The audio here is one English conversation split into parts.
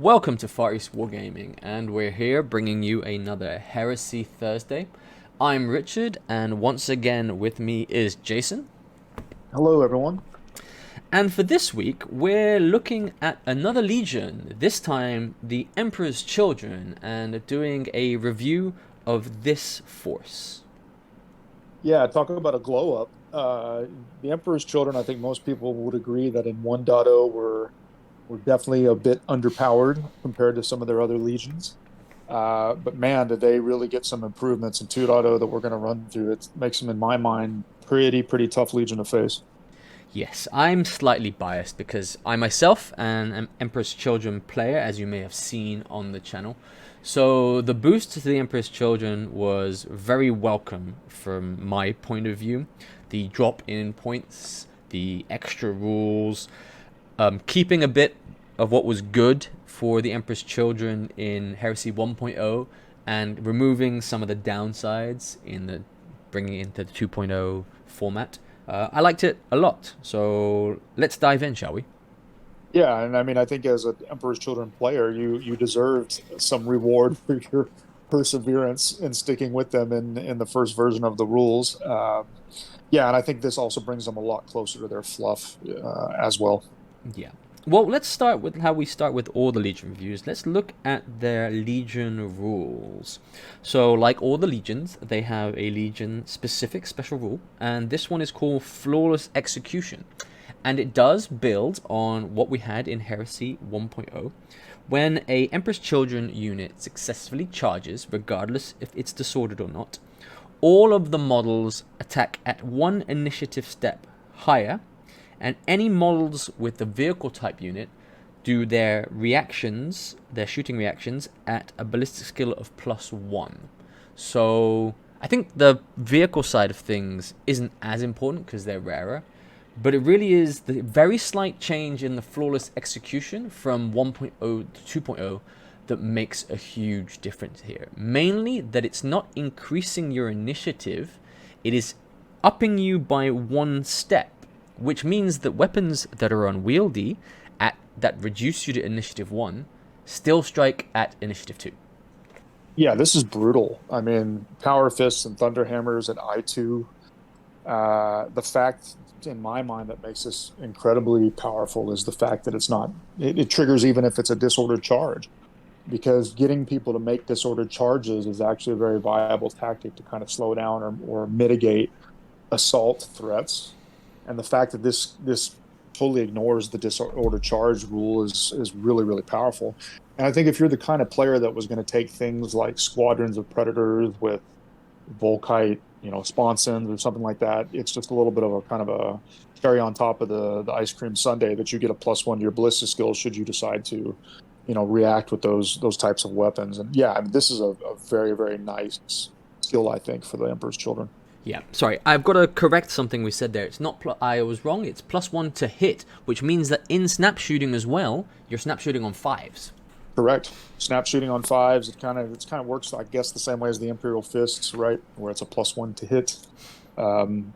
Welcome to Far East Wargaming, and we're here bringing you another Heresy Thursday. I'm Richard, and once again with me is Jason. Hello, everyone. And for this week, we're looking at another Legion, this time the Emperor's Children, and doing a review of this force. Yeah, talking about a glow up. The Emperor's Children, I think most people would agree that in 1.0 were definitely a bit underpowered compared to some of their other legions. But man, did they really get some improvements in 2.0 that we're going to run through. It makes them, in my mind, pretty tough legion to face. Yes, I'm slightly biased because I myself am an Emperor's Children player, as you may have seen on the channel. So the boost to the Emperor's Children was very welcome from my point of view. The drop in points, the extra rules, keeping a bit of what was good for the Emperor's Children in Heresy 1.0 and removing some of the downsides in the bringing it into the 2.0 format. I liked it a lot, so let's dive in, shall we? Yeah, and I mean, I think as an Emperor's Children player, you deserved some reward for your perseverance in sticking with them in the first version of the rules. Yeah, and I think this also brings them a lot closer to their fluff as well. Yeah. Well, let's start with how we start with all the Legion reviews. Let's look at their Legion rules. So, like all the Legions, they have a Legion-specific special rule, and this one is called Flawless Execution. And it does build on what we had in Heresy 1.0. When a Emperor's Children unit successfully charges, regardless if it's disordered or not, all of the models attack at one initiative step higher, and any models with the vehicle type unit do their reactions, their shooting reactions, at a ballistic skill of +1. So I think the vehicle side of things isn't as important because they're rarer, but it really is the very slight change in the flawless execution from 1.0 to 2.0 that makes a huge difference here. Mainly that it's not increasing your initiative, it is upping you by one step, which means that weapons that are unwieldy that reduce you to initiative 1 still strike at initiative 2. Yeah, this is brutal. I mean, Power Fists and Thunder Hammers at I2. The fact, in my mind, that makes this incredibly powerful is the fact that it triggers even if it's a disordered charge, because getting people to make disordered charges is actually a very viable tactic to kind of slow down or mitigate assault threats. And the fact that this totally ignores the disorder charge rule is really powerful. And I think if you're the kind of player that was going to take things like squadrons of predators with Volkite, sponsons or something like that, it's just a little bit of a kind of a cherry on top of the ice cream sundae that you get a +1 to your ballistic skills should you decide to, react with those types of weapons. And yeah, I mean, this is a very nice skill, I think, for the Emperor's Children. Yeah, sorry, I've got to correct something we said there. It's not, I was wrong, it's +1 to hit, which means that in snap shooting as well, you're snap shooting on 5s. Correct. Snap shooting on 5s. It kind of works, I guess, the same way as the Imperial Fists, right? Where it's a +1 to hit. Um,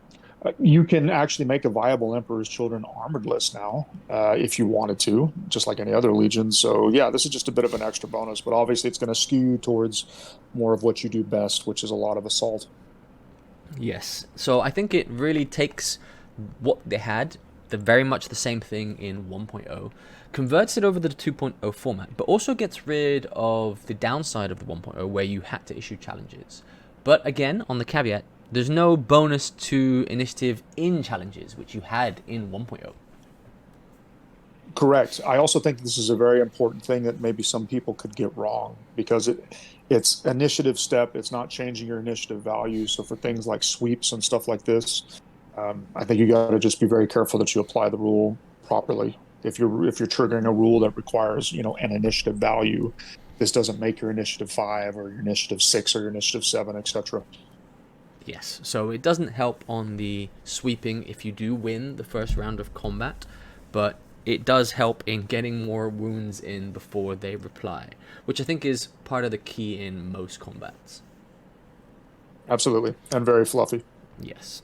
you can actually make a viable Emperor's Children armored list now, if you wanted to, just like any other legion. So yeah, this is just a bit of an extra bonus, but obviously it's going to skew towards more of what you do best, which is a lot of assault. Yes, so I think it really takes what they had, the very much the same thing in 1.0, converts it over to the 2.0 format, but also gets rid of the downside of the 1.0 where you had to issue challenges. But again, on the caveat, there's no bonus to initiative in challenges, which you had in 1.0. Correct. I also think this is a very important thing that maybe some people could get wrong because it's initiative step. It's not changing your initiative value. So for things like sweeps and stuff like this, I think you got to just be very careful that you apply the rule properly. If you're triggering a rule that requires an initiative value, this doesn't make your initiative 5 or your initiative 6 or your initiative 7, etc. Yes, so it doesn't help on the sweeping if you do win the first round of combat, but it does help in getting more wounds in before they reply, which I think is part of the key in most combats. Absolutely, and very fluffy. Yes.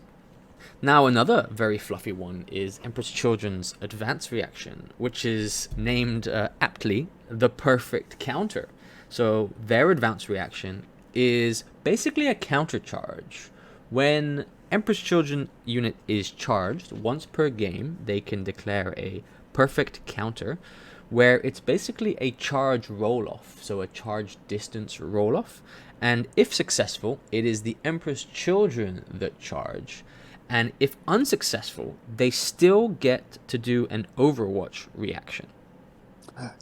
Now, another very fluffy one is Emperor's Children's advance reaction, which is named aptly the perfect counter. So their advance reaction is basically a counter charge. When Emperor's Children unit is charged, once per game, they can declare a perfect counter, where it's basically a charge roll-off, so a charge distance roll-off. And if successful, it is the Emperor's Children that charge. And if unsuccessful, they still get to do an Overwatch reaction.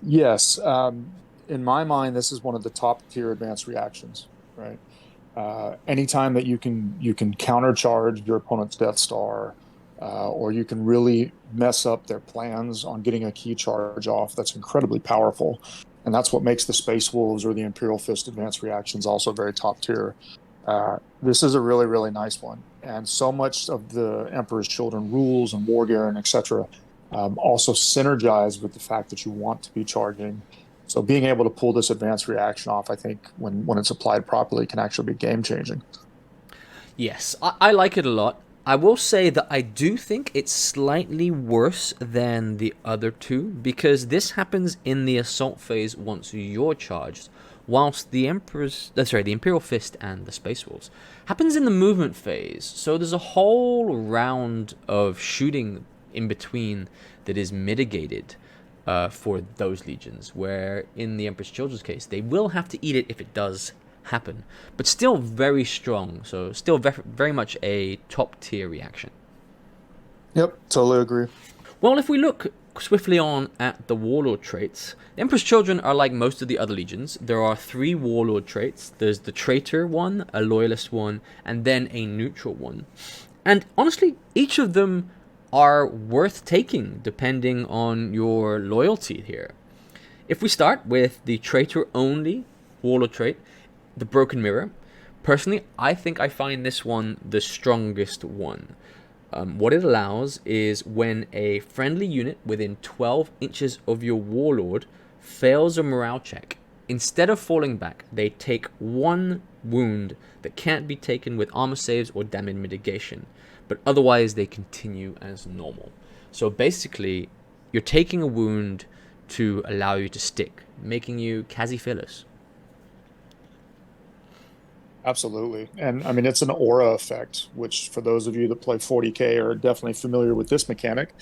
Yes. In my mind, this is one of the top tier advanced reactions, right? Anytime that you can countercharge your opponent's Death Star, or you can really mess up their plans on getting a key charge off, that's incredibly powerful. And that's what makes the Space Wolves or the Imperial Fist advanced reactions also very top tier. This is a really, really nice one. And so much of the Emperor's Children rules and war gear and etc. Also synergize with the fact that you want to be charging. So being able to pull this advanced reaction off, I think, when it's applied properly, can actually be game changing. Yes, I like it a lot. I will say that I do think it's slightly worse than the other two, because this happens in the assault phase once you're charged, whilst the Imperial Fist and the Space Wolves happens in the movement phase. So there's a whole round of shooting in between that is mitigated for those legions, where in the Emperor's Children's case, they will have to eat it if it does happen, but still very strong, so still very much a top tier reaction. Yep, totally agree. Well, if we look swiftly on at the Warlord traits, the Emperor's Children are like most of the other legions. There are 3 Warlord traits. There's the Traitor one, a Loyalist one, and then a Neutral one. And honestly, each of them are worth taking depending on your loyalty here. If we start with the Traitor only Warlord trait, the Broken Mirror, personally, I think I find this one the strongest one. What it allows is when a friendly unit within 12 inches of your Warlord fails a morale check, instead of falling back, they take 1 wound that can't be taken with armor saves or damage mitigation, but otherwise they continue as normal. So basically, you're taking a wound to allow you to stick, making you quasi-fearless. Absolutely. And I mean, it's an aura effect, which for those of you that play 40K are definitely familiar with this mechanic.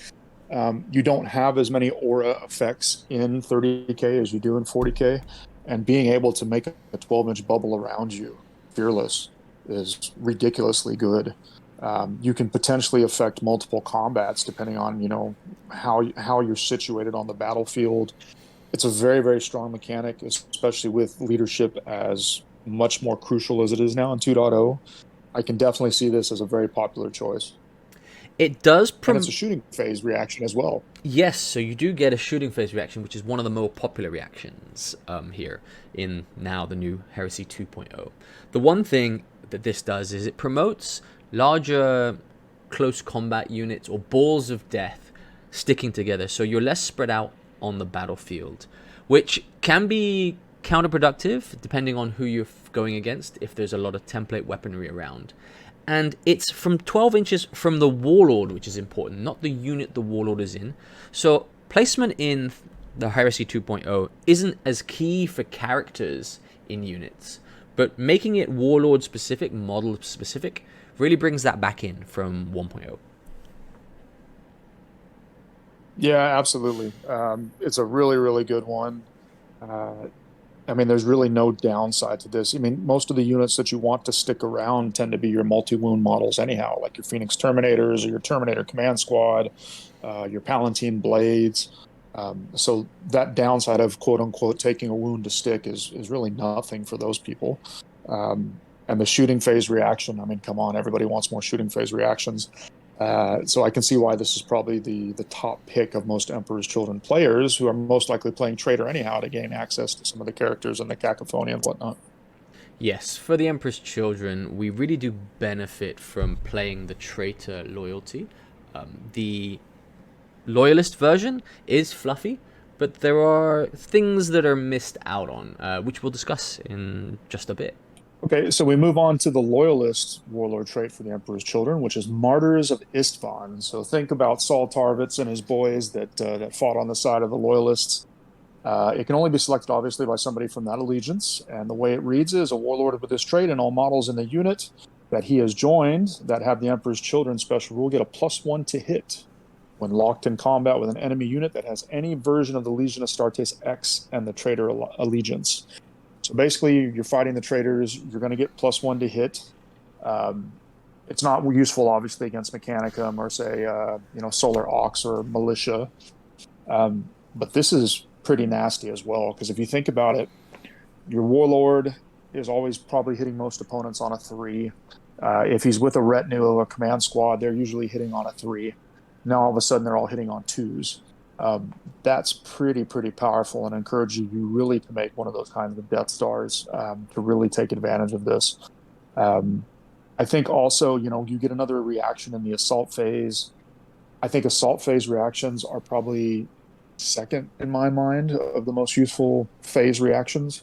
You don't have as many aura effects in 30K as you do in 40K. And being able to make a 12-inch bubble around you fearless is ridiculously good. You can potentially affect multiple combats depending on, how you're situated on the battlefield. It's a very, very strong mechanic, especially with leadership as much more crucial as it is now in 2.0. I can definitely see this as a very popular choice. It does and it's a shooting phase reaction as well. Yes, so you do get a shooting phase reaction, which is one of the more popular reactions here in now the new Heresy 2.0. The one thing that this does is it promotes larger close combat units or balls of death sticking together, so you're less spread out on the battlefield, which can be counterproductive depending on who you're going against if there's a lot of template weaponry around. And it's from 12 inches from the Warlord, which is important, not the unit the Warlord is in. So placement in the Heresy 2.0 isn't as key for characters in units, but making it Warlord specific, model specific, really brings that back in from 1.0. Yeah, absolutely. It's a really, really good one. I mean, there's really no downside to this. I mean, most of the units that you want to stick around tend to be your multi-wound models anyhow, like your Phoenix Terminators or your Terminator Command Squad, your Palantine Blades. So that downside of quote-unquote taking a wound to stick is really nothing for those people. And the shooting phase reaction, I mean, come on, everybody wants more shooting phase reactions. So I can see why this is probably the top pick of most Emperor's Children players who are most likely playing Traitor anyhow to gain access to some of the characters and the cacophony and whatnot. Yes, for the Emperor's Children, we really do benefit from playing the Traitor loyalty. The Loyalist version is fluffy, but there are things that are missed out on, which we'll discuss in just a bit. Okay, so we move on to the Loyalist Warlord trait for the Emperor's Children, which is Martyrs of Istvan. So think about Saul Tarvitz and his boys that fought on the side of the Loyalists. It can only be selected, obviously, by somebody from that allegiance. And the way it reads is a warlord with this trait and all models in the unit that he has joined that have the Emperor's Children special rule get a +1 to hit when locked in combat with an enemy unit that has any version of the Legion Astartes X and the Traitor Allegiance. So basically, you're fighting the traitors. You're going to get +1 to hit. It's not useful, obviously, against Mechanicum or say, Solar Ox or Militia. But this is pretty nasty as well, because if you think about it, your Warlord is always probably hitting most opponents on a 3. If he's with a retinue of a command squad, they're usually hitting on a 3. Now all of a sudden they're all hitting on 2s. That's pretty powerful, and encourages you really to make one of those kinds of Death Stars to really take advantage of this. I think also, you get another reaction in the assault phase. I think assault phase reactions are probably second in my mind of the most useful phase reactions.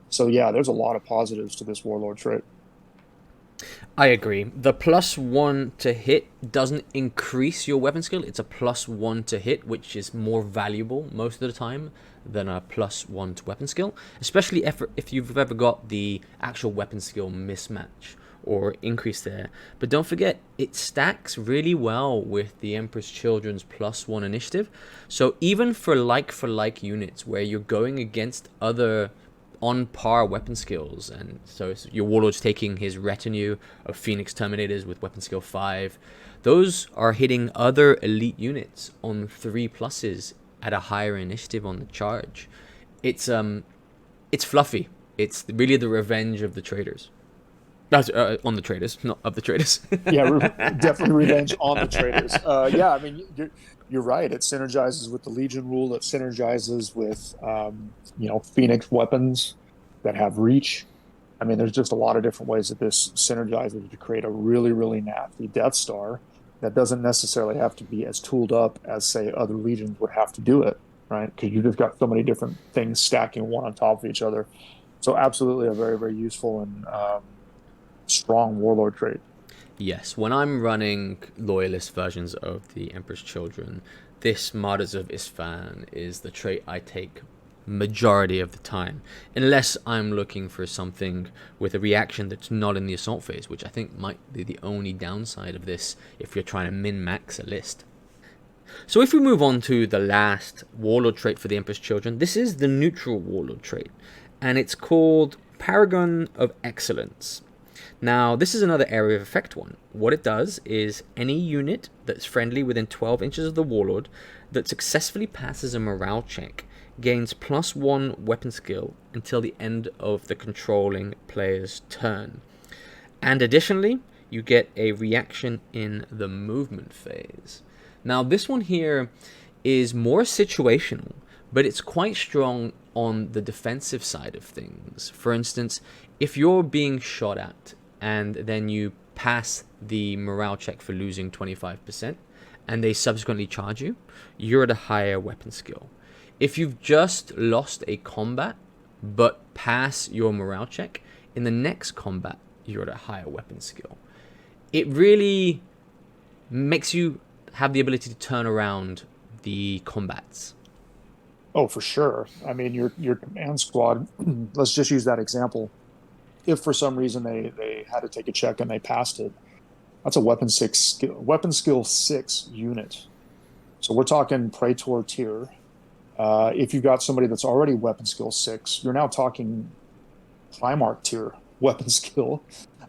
So yeah, there's a lot of positives to this Warlord trait. I agree. The +1 to hit doesn't increase your weapon skill. It's a +1 to hit, which is more valuable most of the time than a +1 to weapon skill, especially if you've ever got the actual weapon skill mismatch or increase there. But don't forget, it stacks really well with the Emperor's Children's +1 initiative. So even for like units where you're going against other on par weapon skills, and so your Warlord's taking his retinue of Phoenix Terminators with weapon skill 5, those are hitting other elite units on 3+ at a higher initiative on the charge. It's fluffy. It's really the revenge of the traitors. On the traders, not of the traders. Yeah, definitely revenge on the traders. Yeah, I mean, you're right. It synergizes with the Legion rule. It synergizes with, Phoenix weapons that have reach. I mean, there's just a lot of different ways that this synergizes to create a really nasty Death Star that doesn't necessarily have to be as tooled up as, say, other Legions would have to do it, right? Because you just got so many different things stacking one on top of each other. So absolutely a very useful and strong Warlord trait. Yes, when I'm running Loyalist versions of the Emperor's Children, this Martyrs of Istvan is the trait I take majority of the time, unless I'm looking for something with a reaction that's not in the assault phase, which I think might be the only downside of this if you're trying to min-max a list. So if we move on to the last Warlord trait for the Emperor's Children, this is the neutral Warlord trait, and it's called Paragon of Excellence. Now, this is another area of effect one. What it does is any unit that's friendly within 12 inches of the Warlord that successfully passes a morale check gains +1 weapon skill until the end of the controlling player's turn. And additionally, you get a reaction in the movement phase. Now, this one here is more situational, but it's quite strong on the defensive side of things. For instance, if you're being shot at and then you pass the morale check for losing 25%, and they subsequently charge you, you're at a higher weapon skill. If you've just lost a combat, but pass your morale check, in the next combat, you're at a higher weapon skill. It really makes you have the ability to turn around the combats. Oh, for sure. I mean, your command squad, let's just use that example. If for some reason they had to take a check and they passed it, that's a weapon skill 6 unit. So we're talking Praetor tier. If you've got somebody that's already weapon skill 6, you're now talking Primark tier weapon skill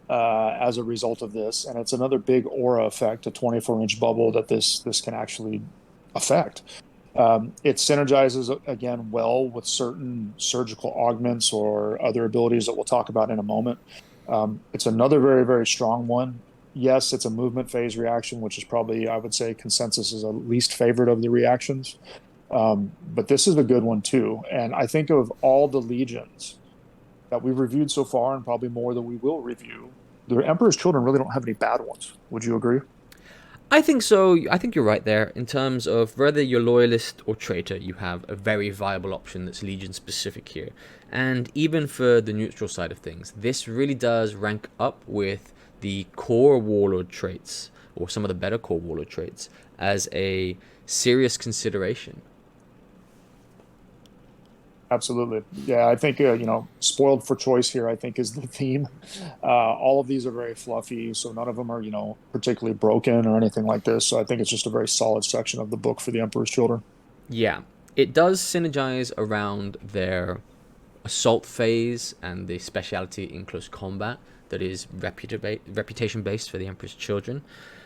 as a result of this. And it's another big aura effect, a 24-inch bubble that this can actually affect. It synergizes, again, well with certain surgical augments or other abilities that we'll talk about in a moment. It's another very strong one. Yes, it's a movement phase reaction, which is probably, I would say, consensus is a least favorite of the reactions. But this is a good one, too. And I think of all the legions that we've reviewed so far, and probably more than we will review, the Emperor's Children really don't have any bad ones. Would you agree? I think so. I think you're right there. In terms of whether you're Loyalist or Traitor, you have a very viable option that's Legion specific here. And even for the neutral side of things, this really does rank up with the core Warlord traits, or some of the better core Warlord traits, as a serious consideration. Absolutely. Yeah, I think, spoiled for choice here, I think is the theme. All of these are very fluffy, so none of them are, particularly broken or anything like this. So I think it's just a very solid section of the book for the Emperor's Children. Yeah, it does synergize around their assault phase and the speciality in close combat that is reputation based for the Emperor's Children.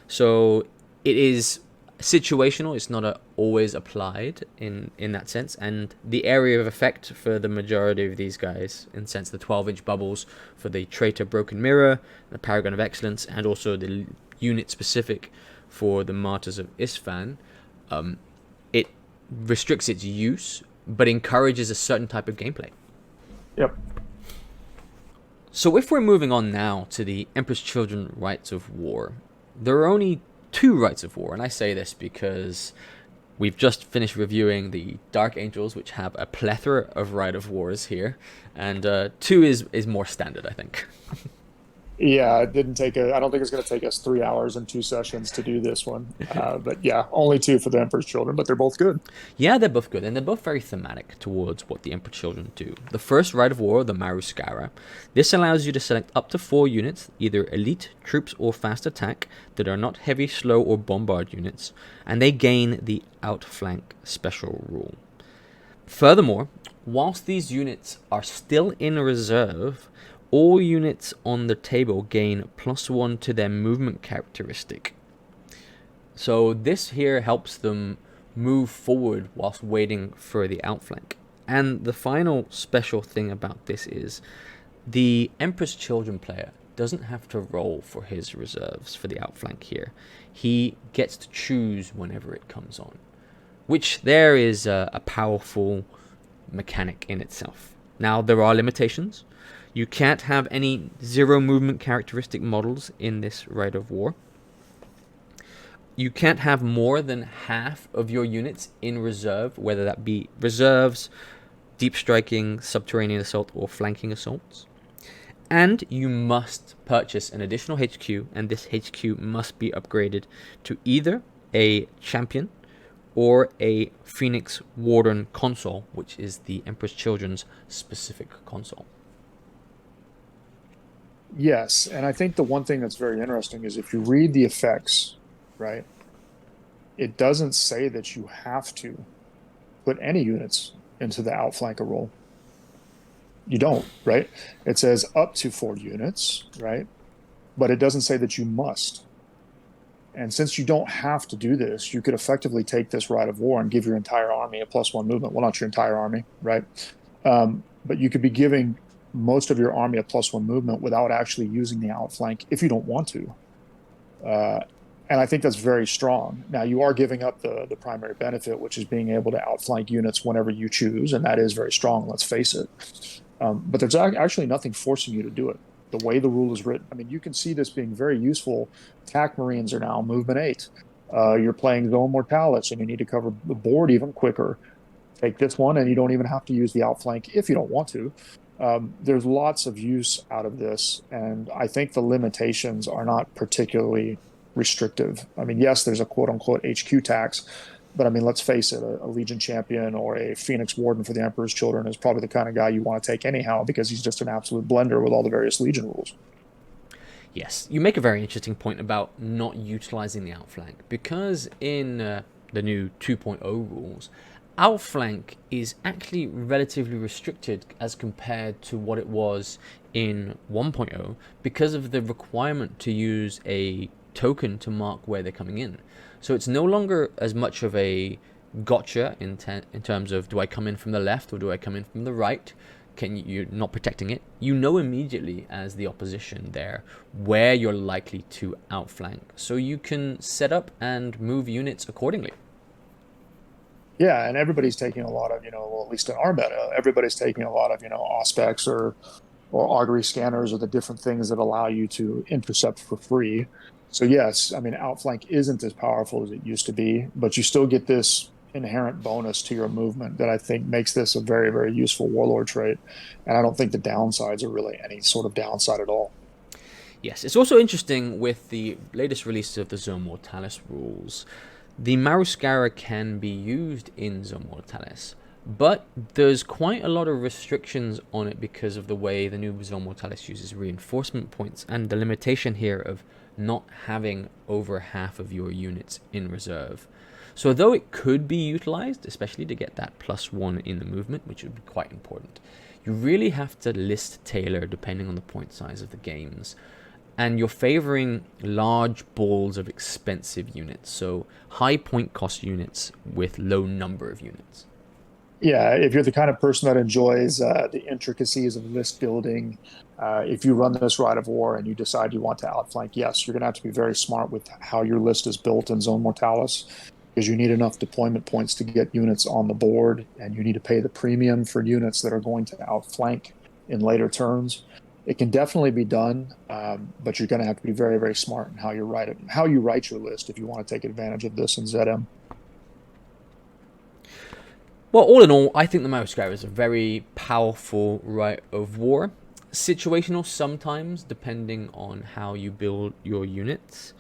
So it is situational. It's not always applied in that sense. And the area of effect for the majority of these guys, in the sense the 12-inch bubbles for the Traitor Broken Mirror, the Paragon of Excellence, and also the unit specific for the Martyrs of Isfahan, it restricts its use but encourages a certain type of gameplay. Yep. So if we're moving on now to the Emperor's Children Rites of War, there are only 2 Rites of War, and I say this because we've just finished reviewing the Dark Angels, which have a plethora of Rite of Wars here, and 2 is more standard, I think. Yeah, it didn't take I don't think it's going to take us 3 hours and 2 sessions to do this one. But yeah, only 2 for the Emperor's Children, but they're both good. Yeah, they're both good, and they're both very thematic towards what the Emperor Children do. The first Rite of War, the Maruskara, this allows you to select up to 4 units, either elite, troops, or fast attack, that are not heavy, slow, or bombard units, and they gain the outflank special rule. Furthermore, whilst these units are still in reserve, all units on the table gain +1 to their movement characteristic. So this here helps them move forward whilst waiting for the outflank. And the final special thing about this is the Emperor's Children player doesn't have to roll for his reserves for the outflank here. He gets to choose whenever it comes on, which there is a powerful mechanic in itself. Now, there are limitations. You can't have any 0 movement characteristic models in this Rite of War. You can't have more than half of your units in reserve, whether that be reserves, deep striking, subterranean assault, or flanking assaults. And you must purchase an additional HQ, and this HQ must be upgraded to either a champion or a Phoenix Warden console, which is the Emperor's Children's specific console. Yes, and I think the one thing that's very interesting is if you read the effects, right, it doesn't say that you have to put any units into the outflanker role. You don't, right? It says up to 4 units, right? But it doesn't say that you must. And since you don't have to do this, you could effectively take this Rite of War and give your entire army a +1 movement. Well, not your entire army, right? But you could be giving most of your army a +1 movement without actually using the outflank if you don't want to. And I think that's very strong. Now, you are giving up the primary benefit, which is being able to outflank units whenever you choose, and that is very strong, let's face it. But there's actually nothing forcing you to do it. The way the rule is written, I mean, you can see this being very useful. Attack Marines are now movement 8. You're playing Zone Mortalis, and you need to cover the board even quicker. Take this one, and you don't even have to use the outflank if you don't want to. There's lots of use out of this, and I think the limitations are not particularly restrictive. I mean, yes, there's a quote-unquote HQ tax, but I mean, let's face it, a Legion champion or a Phoenix Warden for the Emperor's Children is probably the kind of guy you want to take anyhow, because he's just an absolute blender with all the various Legion rules. Yes, you make a very interesting point about not utilizing the outflank, because in the new 2.0 rules, outflank is actually relatively restricted as compared to what it was in 1.0 because of the requirement to use a token to mark where they're coming in. So it's no longer as much of a gotcha in terms of, do I come in from the left or do I come in from the right? You're not protecting it. You know immediately as the opposition there where you're likely to outflank, so you can set up and move units accordingly. Yeah, and everybody's taking a lot of, well, at least in our meta, everybody's taking a lot of, Auspex or or augury scanners are the different things that allow you to intercept for free. So yes, I mean, outflank isn't as powerful as it used to be, but you still get this inherent bonus to your movement that I think makes this a very, very useful warlord trait. And I don't think the downsides are really any sort of downside at all. Yes, it's also interesting with the latest release of the Zone Mortalis rules. The Maruscara can be used in Zone Mortalis, but there's quite a lot of restrictions on it because of the way the new Zone Mortalis uses reinforcement points and the limitation here of not having over half of your units in reserve. So though it could be utilized, especially to get that +1 in the movement, which would be quite important, you really have to list tailor depending on the point size of the games. And you're favoring large balls of expensive units, so high point cost units with low number of units. Yeah, if you're the kind of person that enjoys the intricacies of list building, if you run this Rite of War and you decide you want to outflank, yes, you're going to have to be very smart with how your list is built in Zone Mortalis, because you need enough deployment points to get units on the board, and you need to pay the premium for units that are going to outflank in later turns. It can definitely be done, but you're going to have to be very, very smart in how you write it, how you write your list if you want to take advantage of this in ZM. Well, all in all, I think the Maruscara is a very powerful Rite of War. Situational sometimes, depending on how you build your units,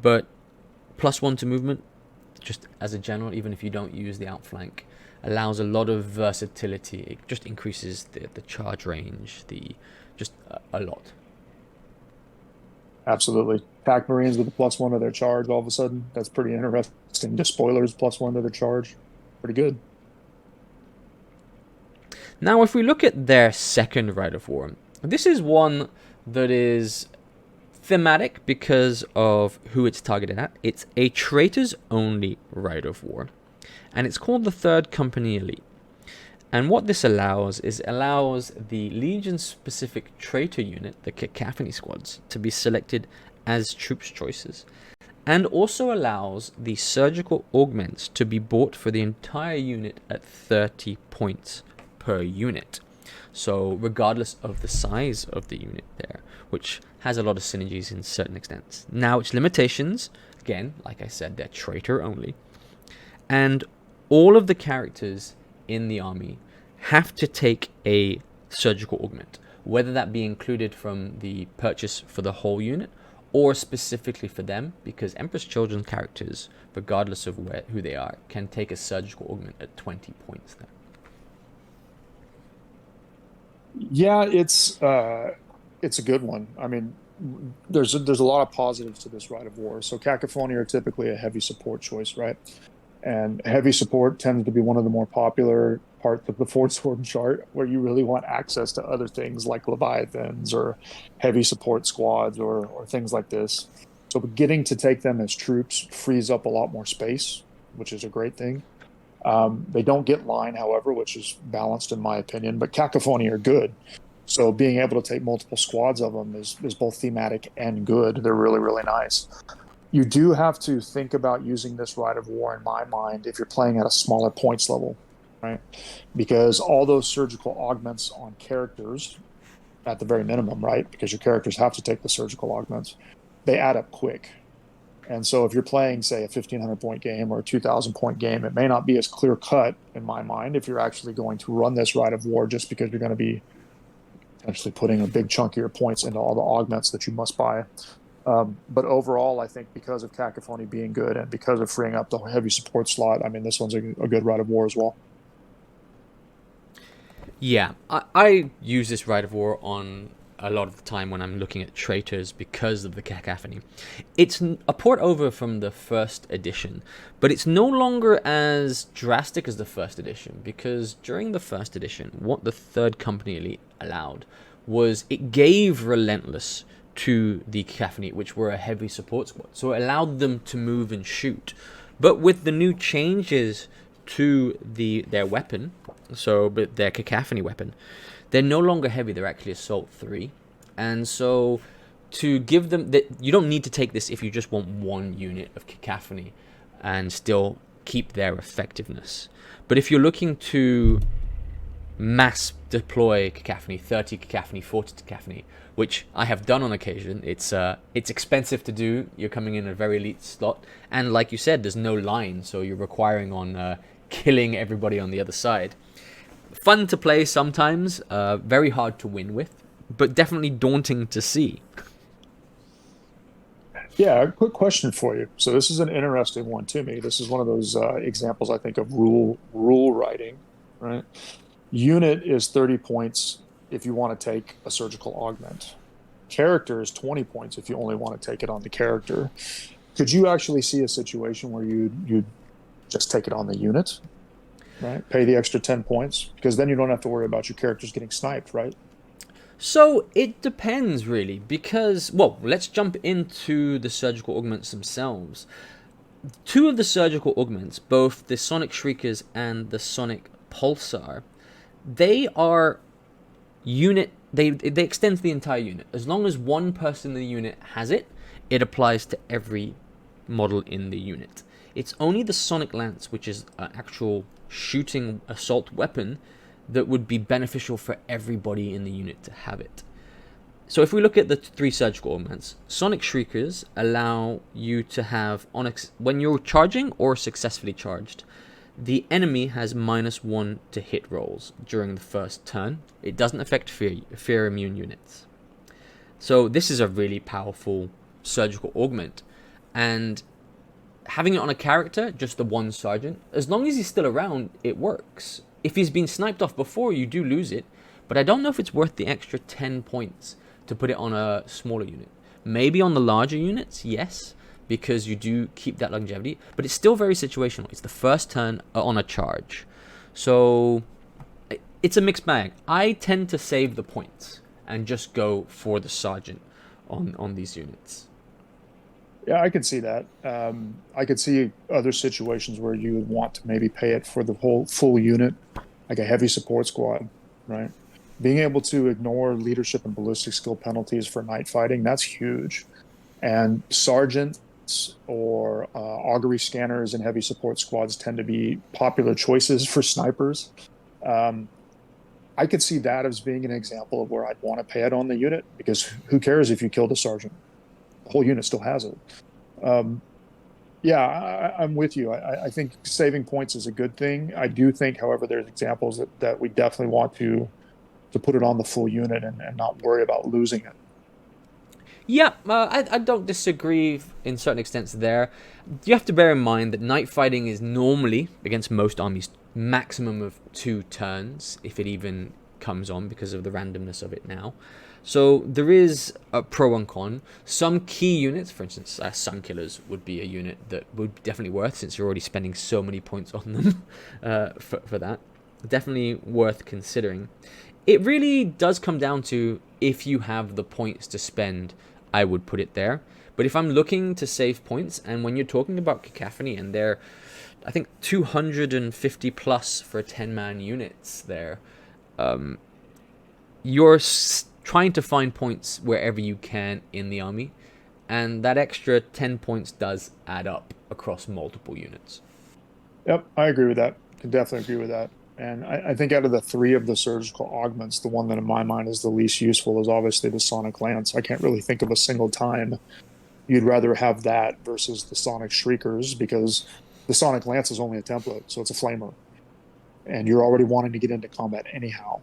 but +1 to movement, just as a general, even if you don't use the outflank, allows a lot of versatility. It just increases the charge range, just a lot. Absolutely. Pack Marines with a +1 to their charge all of a sudden. That's pretty interesting. Just spoilers +1 to their charge. Pretty good. Now, if we look at their second Rite of War, this is one that is thematic because of who it's targeted at. It's a traitors-only Rite of War, and it's called the Third Company Elite. And what this allows is allows the Legion-specific traitor unit, the Cacophony Squads, to be selected as troops choices, and also allows the surgical augments to be bought for the entire unit at 30 points per unit. So regardless of the size of the unit there, which has a lot of synergies in certain extents. Now its limitations, again, like I said, they're traitor only. And all of the characters in the army have to take a surgical augment, whether that be included from the purchase for the whole unit or specifically for them, because Emperor's Children characters, regardless of who they are, can take a surgical augment at 20 points there. Yeah, it's a good one. I mean, there's a lot of positives to this Rite of War. So Cacophony are typically a heavy support choice, right? And heavy support tends to be one of the more popular parts of the Forge Sword chart, where you really want access to other things like Leviathans or heavy support squads or things like this. So getting to take them as troops frees up a lot more space, which is a great thing. They don't get line, however, which is balanced in my opinion, but Cacophony are good. So being able to take multiple squads of them is both thematic and good. They're really, really nice. You do have to think about using this Rite of War, in my mind, if you're playing at a smaller points level, right? Because all those surgical augments on characters, at the very minimum, right? Because your characters have to take the surgical augments, they add up quick. And so if you're playing, say, a 1,500 point game or a 2,000 point game, it may not be as clear cut, in my mind, if you're actually going to run this Rite of War, just because you're going to be potentially putting a big chunk of your points into all the augments that you must buy. But overall, I think because of Cacophony being good and because of freeing up the heavy support slot, I mean, this one's a good Rite of War as well. Yeah, I use this Rite of War on a lot of the time when I'm looking at traitors because of the Cacophony. It's a port over from the first edition, but it's no longer as drastic as the first edition, because during the first edition, what the Third Company Elite allowed was it gave Relentless to the Cacophony, which were a heavy support squad. So it allowed them to move and shoot. But with the new changes to their weapon, but their Cacophony weapon, they're no longer heavy, they're actually Assault 3. And so to give them that, you don't need to take this if you just want one unit of Cacophony and still keep their effectiveness. But if you're looking to mass deploy Cacophony, 30 Cacophony, 40 Cacophony, which I have done on occasion. It's expensive to do. You're coming in a very elite slot, and like you said, there's no line, so you're requiring on killing everybody on the other side. Fun to play sometimes, very hard to win with, but definitely daunting to see. Yeah, a quick question for you. So this is an interesting one to me. This is one of those examples I think of rule writing, right? Unit is 30 points if you want to take a surgical augment. Character is 20 points if you only want to take it on the character. Could you actually see a situation where you just take it on the unit, right? Pay the extra 10 points, because then you don't have to worry about your characters getting sniped, right? So it depends really, because, well, let's jump into the surgical augments themselves. Two of the surgical augments, both the Sonic Shriekers and the Sonic Pulsar, they are unit, they extend to the entire unit. As long as one person in the unit has it, it applies to every model in the unit. It's only the Sonic Lance, which is an actual shooting assault weapon, that would be beneficial for everybody in the unit to have it. So if we look at the three surgical augments, Sonic Shriekers allow you to have, when you're charging or successfully charged, the enemy has -1 to hit rolls during the first turn. It doesn't affect fear immune units. So this is a really powerful surgical augment. And having it on a character, just the one sergeant, as long as he's still around, it works. If he's been sniped off before, you do lose it, but I don't know if it's worth the extra 10 points to put it on a smaller unit. Maybe on the larger units, yes, because you do keep that longevity, but it's still very situational. It's the first turn on a charge. So it's a mixed bag. I tend to save the points and just go for the sergeant on these units. Yeah, I could see that. I could see other situations where you would want to maybe pay it for the whole full unit, like a heavy support squad, right? Being able to ignore leadership and ballistic skill penalties for night fighting, that's huge. And sergeants or augury scanners and heavy support squads tend to be popular choices for snipers. I could see that as being an example of where I'd want to pay it on the unit, because who cares if you killed a sergeant? The whole unit still has it. Yeah, I'm with you. I think saving points is a good thing. I do think, however, there's examples that we definitely want to put it on the full unit and not worry about losing it. Yeah, I don't disagree in certain extents there. You have to bear in mind that night fighting is normally, against most armies, maximum of 2 turns, if it even comes on because of the randomness of it now. So there is a pro and con. Some key units, for instance, Sun Killers would be a unit that would be definitely worth, since you're already spending so many points on them for that. Definitely worth considering. It really does come down to, if you have the points to spend, I would put it there. But if I'm looking to save points, and when you're talking about Cacophony, and they're, I think, 250 plus for 10-man units there, you're trying to find points wherever you can in the army, and that extra 10 points does add up across multiple units. Yep, I agree with that. Can definitely agree with that. And I think out of the 3 of the surgical augments, the one that in my mind is the least useful is obviously the Sonic Lance. I can't really think of a single time you'd rather have that versus the Sonic Shriekers, because the Sonic Lance is only a template, so it's a flamer. And you're already wanting to get into combat anyhow.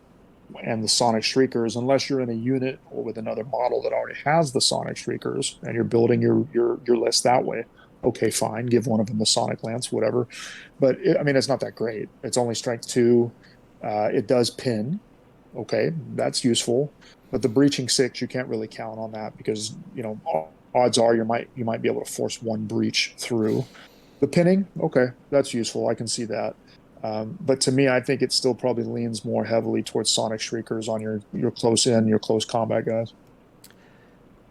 And the Sonic Shriekers, unless you're in a unit or with another model that already has the Sonic Shriekers and you're building your list that way, okay, fine, give one of them the Sonic Lance, whatever. But I mean, it's not that great. It's only strength 2. It does pin. Okay, that's useful. But the breaching 6, you can't really count on that, because, you know, odds are you might be able to force one breach through. The pinning, okay, that's useful. I can see that. But to me, I think it still probably leans more heavily towards Sonic Shriekers on your close in, your close combat guys.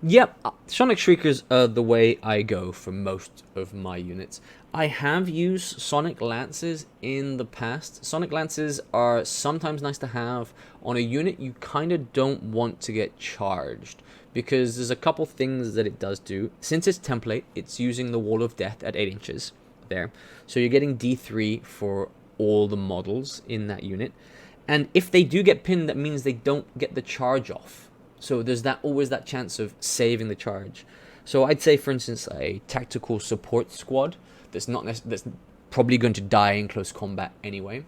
Yep, Sonic Shriekers are the way I go for most of my units. I have used Sonic Lances in the past. Sonic Lances are sometimes nice to have on a unit you kind of don't want to get charged, because there's a couple things that it does do. Since it's template, it's using the Wall of Death at 8 inches there. So you're getting D3 for all the models in that unit. And if they do get pinned, that means they don't get the charge off. So there's that always that chance of saving the charge. So I'd say, for instance, a tactical support squad that's that's probably going to die in close combat anyway.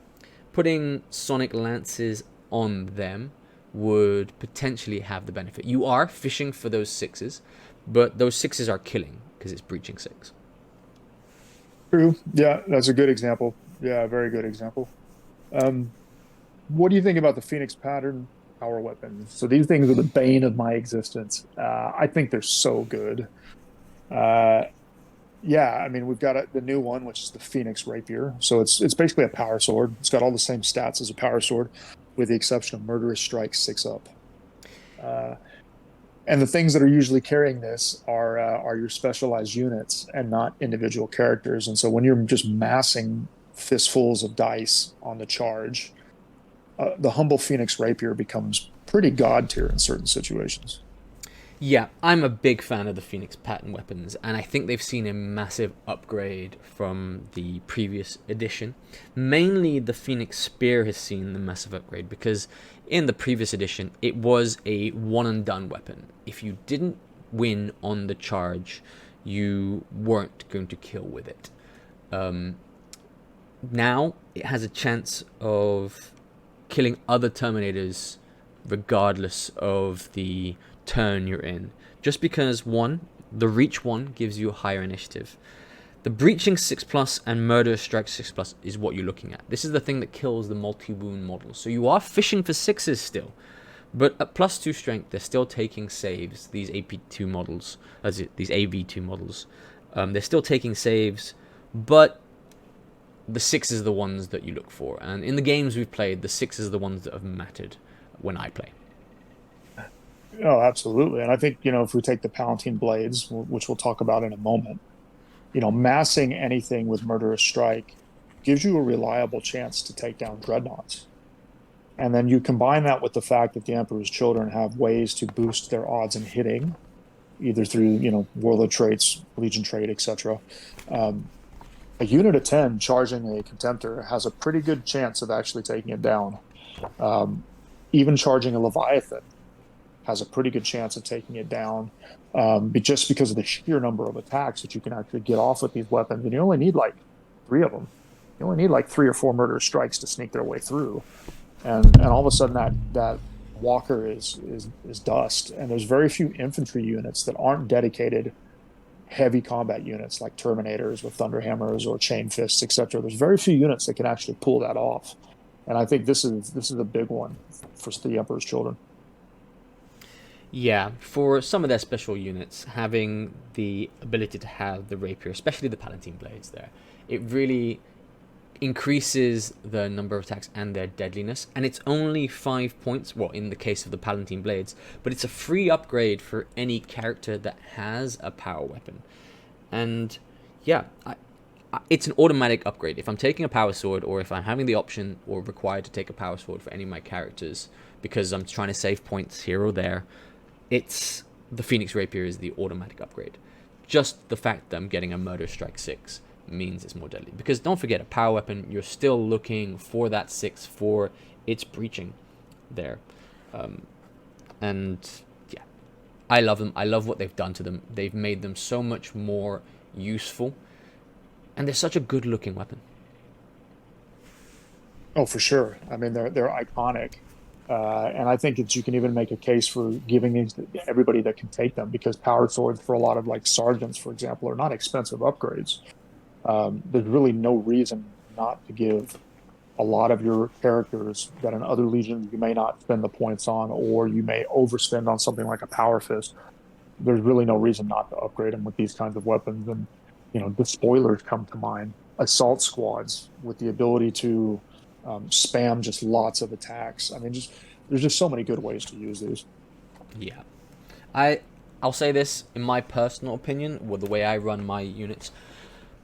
Putting Sonic Lances on them would potentially have the benefit. You are fishing for those sixes, but those sixes are killing because it's breaching 6. True. Yeah, that's a good example. Yeah, a very good example. What do you think about the Phoenix pattern power weapons? So these things are the bane of my existence. I think they're so good. Uh, yeah, I mean we've got the new one, which is the Phoenix Rapier. So it's basically a power sword. It's got all the same stats as a power sword, with the exception of Murderous Strike 6 up. Uh, and the things that are usually carrying this are your specialized units and not individual characters. And so when you're just massing fistfuls of dice on the charge, the humble Phoenix Rapier becomes pretty god tier in certain situations. Yeah, I'm a big fan of the Phoenix pattern weapons, and I think they've seen a massive upgrade from the previous edition. Mainly the Phoenix Spear has seen the massive upgrade, because in the previous edition, it was a one-and-done weapon. If you didn't win on the charge, you weren't going to kill with it. Now, it has a chance of killing other Terminators regardless of the turn you're in, just because one, the reach one gives you a higher initiative. The breaching 6+ and murderous strike 6+ is what you're looking at. This is the thing that kills the multi-wound models. So you are fishing for 6s still, but at +2 strength they're still taking saves. These AP2 models, these AV2 models, they're still taking saves, but the 6s are the ones that you look for. And in the games we've played, the 6s are the ones that have mattered when I play. Oh, absolutely. And I think, if we take the Palantine blades, which we'll talk about in a moment, massing anything with Murderous Strike gives you a reliable chance to take down dreadnoughts. And then you combine that with the fact that the Emperor's Children have ways to boost their odds in hitting, either through, Warlord Traits, Legion Trait, etc. A unit of 10 charging a Contemptor has a pretty good chance of actually taking it down. Even charging a Leviathan has a pretty good chance of taking it down, just because of the sheer number of attacks that you can actually get off with these weapons. And you only need like 3 of them. You only need like 3 or 4 Murderous Strikes to sneak their way through. And all of a sudden that walker is dust. And there's very few infantry units that aren't dedicated heavy combat units like Terminators with Thunderhammers or Chain Fists, etc. There's very few units that can actually pull that off. And I think this is a big one for the Emperor's Children. Yeah, for some of their special units, having the ability to have the rapier, especially the Palantine blades there, it really increases the number of attacks and their deadliness. And it's only 5 points, well, in the case of the Palantine blades, but it's a free upgrade for any character that has a power weapon. And yeah, it's an automatic upgrade. If I'm taking a power sword, or if I'm having the option or required to take a power sword for any of my characters, because I'm trying to save points here or there, it's the Phoenix Rapier is the automatic upgrade. Just the fact that I'm getting a Murder Strike 6 means it's more deadly. Because don't forget, a power weapon, you're still looking for that 6 for its breaching there. And yeah, I love them. I love what they've done to them. They've made them so much more useful. And they're such a good looking weapon. Oh, for sure. I mean, they're iconic. And I think that you can even make a case for giving these to everybody that can take them, because powered swords for a lot of like sergeants, for example, are not expensive upgrades. There's really no reason not to give a lot of your characters that in other legions you may not spend the points on, or you may overspend on something like a power fist. There's really no reason not to upgrade them with these kinds of weapons. And, the spoilers come to mind. Assault squads with the ability to spam just lots of attacks. I mean, there's just so many good ways to use these. Yeah. I'll say this, in my personal opinion, with the way I run my units,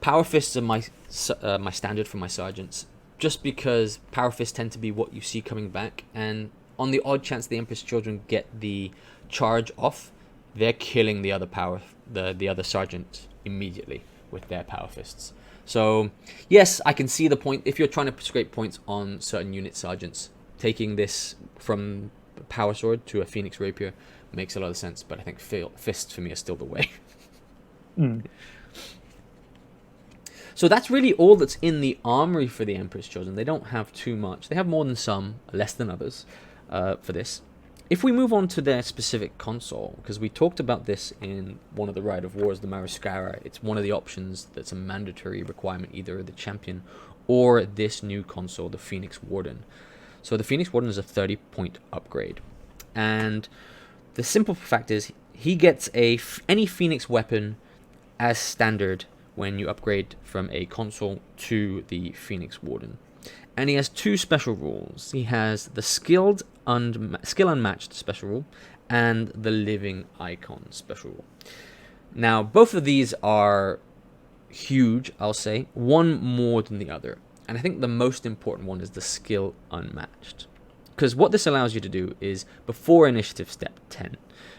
power fists are my standard for my sergeants, just because power fists tend to be what you see coming back, and on the odd chance the Emperor's Children get the charge off, they're killing the other sergeant immediately with their power fists. So yes, I can see the point. If you're trying to scrape points on certain unit sergeants, taking this from Power Sword to a Phoenix Rapier makes a lot of sense, but I think Fist for me is still the way. Mm. So that's really all that's in the armory for the Emperor's Children. They don't have too much. They have more than some, less than others for this. If we move on to their specific console, because we talked about this in one of the Rite of Wars, the Marascara, it's one of the options that's a mandatory requirement, either the Champion or this new console, the Phoenix Warden. So the Phoenix Warden is a 30-point upgrade. And the simple fact is, he gets any Phoenix weapon as standard when you upgrade from a console to the Phoenix Warden. And he has two special rules. He has the skill unmatched special rule and the living icon special rule. Now, both of these are huge, I'll say, one more than the other. And I think the most important one is the skill unmatched. Because what this allows you to do is, before initiative step 10,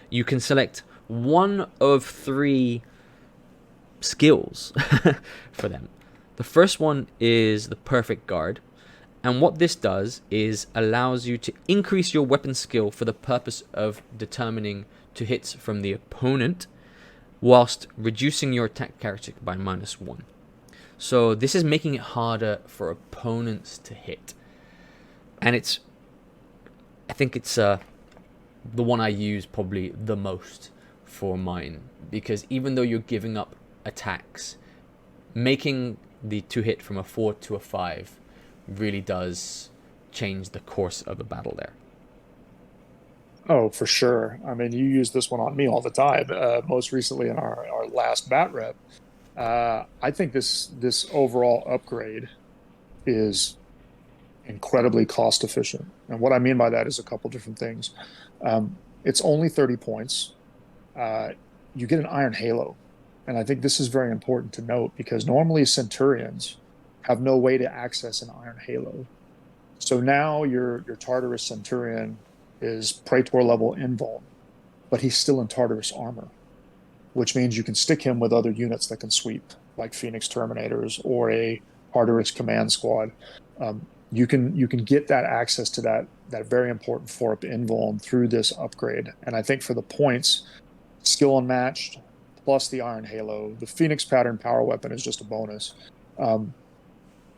you can select one of 3 skills for them. The first one is the Perfect Guard, and what this does is allows you to increase your weapon skill for the purpose of determining to hits from the opponent whilst reducing your attack characteristic by -1. So this is making it harder for opponents to hit, and I think it's the one I use probably the most for mine, because even though you're giving up attacks, making the 2-hit from a 4 to a 5 really does change the course of a battle there. Oh, for sure. I mean, you use this one on me all the time. Most recently in our last bat rep. I think this overall upgrade is incredibly cost efficient. And what I mean by that is a couple different things. It's only 30 points. You get an Iron Halo. And I think this is very important to note, because normally Centurions have no way to access an Iron Halo. So now your Tartarus Centurion is Praetor level invuln, but he's still in Tartarus armor, which means you can stick him with other units that can sweep, like Phoenix Terminators or a Tartarus command squad. You can get that access to that very important 4-up invuln through this upgrade. And I think for the points, skill unmatched plus the Iron Halo, the Phoenix pattern power weapon is just a bonus.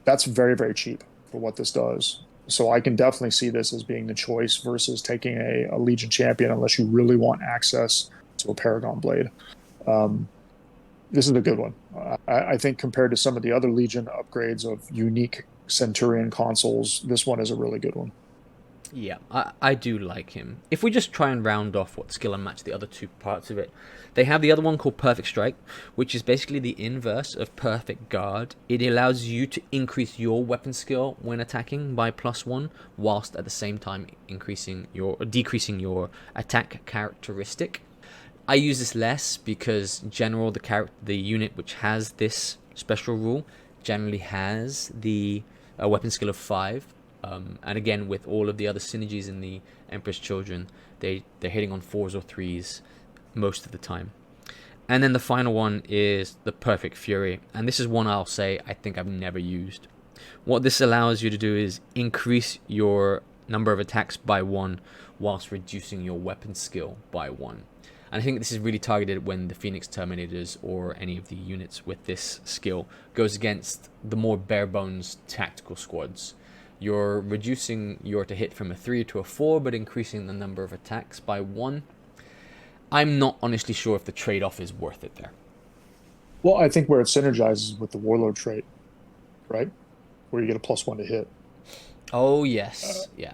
That's very, very cheap for what this does. So I can definitely see this as being the choice versus taking a Legion champion, unless you really want access to a Paragon blade. This is a good one. I think compared to some of the other Legion upgrades of unique Centurion consoles, this one is a really good one. Yeah, I do like him. If we just try and round off what skill and match the other 2 parts of it, they have the other one called Perfect Strike, which is basically the inverse of Perfect Guard. It allows you to increase your weapon skill when attacking by +1, whilst at the same time decreasing your attack characteristic. I use this less because General, the unit which has this special rule, generally has the weapon skill of 5. And again, with all of the other synergies in the Emperor's Children, they're hitting on 4s or 3s most of the time. And then the final one is the Perfect Fury, and this is one I'll say I think I've never used. What this allows you to do is increase your number of attacks by 1 whilst reducing your weapon skill by 1. And I think this is really targeted when the Phoenix Terminators or any of the units with this skill goes against the more bare bones tactical squads. You're reducing your to hit from a 3 to a 4, but increasing the number of attacks by 1. I'm not honestly sure if the trade-off is worth it there. Well, I think where it synergizes with the Warlord trait, right? Where you get a +1 to hit. Oh, yes. Yeah.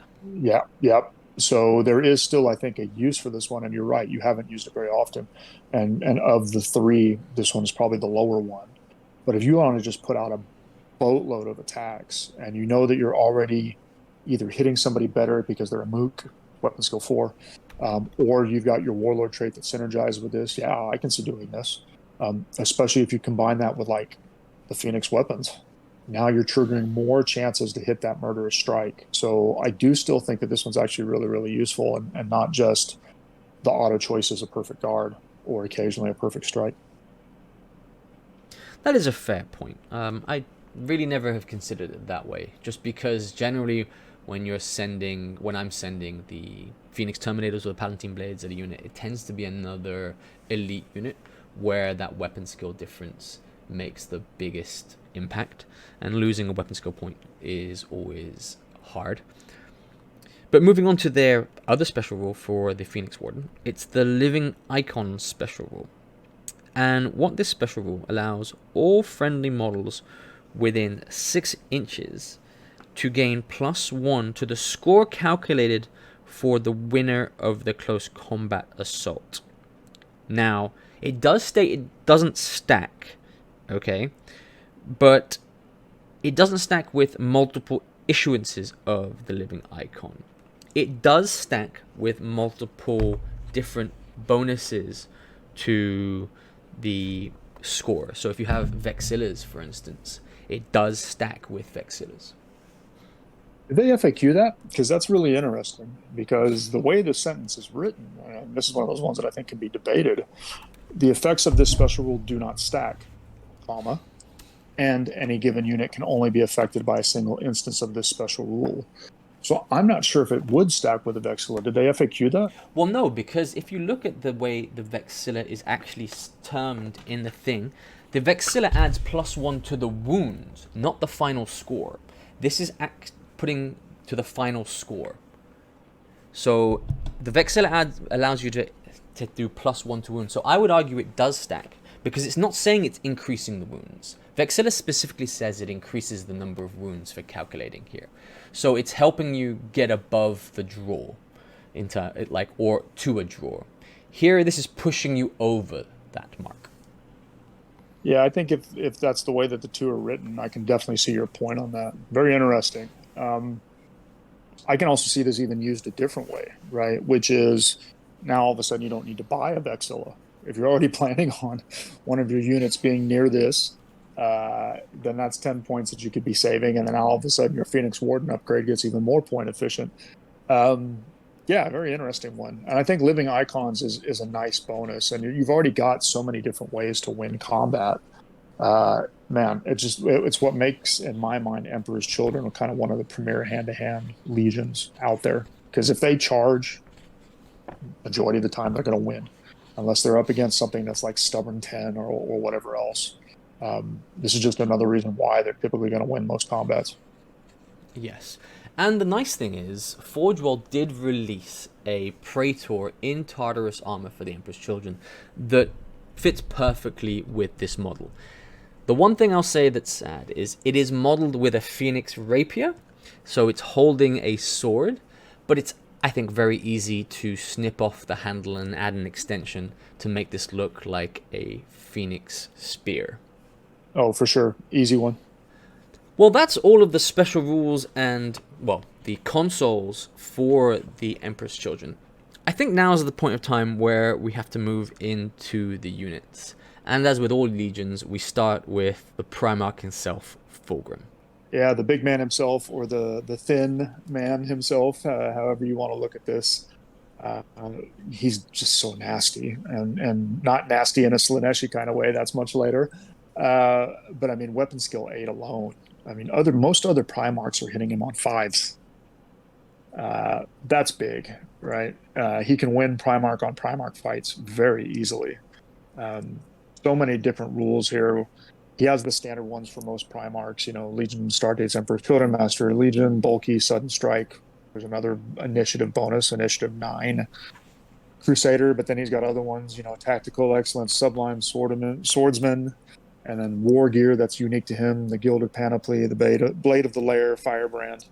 Yeah. So there is still, I think, a use for this one. And you're right, you haven't used it very often. And of the 3, this one is probably the lower one. But if you want to just put out a boatload of attacks, and you know that you're already either hitting somebody better because they're a mook, weapon skill 4, or you've got your Warlord trait that synergizes with this, yeah, I can see doing this. Especially if you combine that with like the Phoenix weapons. Now you're triggering more chances to hit that murderous strike. So I do still think that this one's actually really, really useful, and not just the auto choice as a Perfect Guard or occasionally a Perfect Strike. That is a fair point. I really never have considered it that way, just because generally when I'm sending the Phoenix Terminators or the Palantine Blades at a unit, it tends to be another elite unit where that weapon skill difference makes the biggest impact, and losing a weapon skill point is always hard. But moving on to their other special rule for the Phoenix Warden, it's the Living Icon special rule. And what this special rule allows all friendly models within 6 inches to gain +1 to the score calculated for the winner of the close combat assault. Now, it does state it doesn't stack, okay? But it doesn't stack with multiple issuances of the Living Icon. It does stack with multiple different bonuses to the score. So if you have Vexillas, for instance, it does stack with Vexillas. Did they FAQ that? Because that's really interesting. Because the way the sentence is written, and this is one of those ones that I think can be debated, the effects of this special rule do not stack, comma, and any given unit can only be affected by a single instance of this special rule. So I'm not sure if it would stack with the Vexilla. Did they FAQ that? Well, no, because if you look at the way the Vexilla is actually termed in the thing, the Vexilla adds +1 to the wounds, not the final score. This is putting to the final score. So the Vexilla allows you to do +1 to wounds. So I would argue it does stack, because it's not saying it's increasing the wounds. Vexilla specifically says it increases the number of wounds for calculating here. So it's helping you get above the draw or to a draw. Here, this is pushing you over that mark. Yeah, I think if that's the way that the two are written, I can definitely see your point on that. Very interesting. I can also see this even used a different way, right? Which is now all of a sudden you don't need to buy a Vexilla. If you're already planning on one of your units being near this, then that's 10 points that you could be saving, and then all of a sudden your Phoenix Warden upgrade gets even more point efficient. Yeah, very interesting one. And I think Living Icons is a nice bonus, and you've already got so many different ways to win combat. Man, it's what makes, in my mind, Emperor's Children kind of one of the premier hand-to-hand legions out there. Because if they charge, majority of the time they're going to win, unless they're up against something that's like Stubborn 10 or whatever else. This is just another reason why they're typically going to win most combats. Yes. And the nice thing is, Forgeworld did release a Praetor in Tartarus armor for the Emperor's Children that fits perfectly with this model. The one thing I'll say that's sad is it is modeled with a Phoenix Rapier, so it's holding a sword, but it's, I think, very easy to snip off the handle and add an extension to make this look like a Phoenix Spear. Oh, for sure. Easy one. Well, that's all of the special rules and, well, the consoles for the Emperor's Children. I think now is the point of time where we have to move into the units. And as with all legions, we start with the Primark himself, Fulgrim. Yeah, the big man himself, or the thin man himself, however you want to look at this. He's just so nasty, and not nasty in a Slaanesh kind of way. That's much later. But I mean, weapon skill 8 alone. I mean, most other Primarchs are hitting him on 5s. That's big, right? He can win Primarch on Primarch fights very easily. So many different rules here. He has the standard ones for most Primarchs, Legion, Start Dates, Emperor's Children, Master Legion, Bulky, Sudden Strike. There's another initiative bonus, Initiative 9. Crusader, but then he's got other ones, Tactical Excellence, Sublime Swordsman, and then War Gear that's unique to him, the Gilded Panoply, the Blade of the Lair, Firebrand.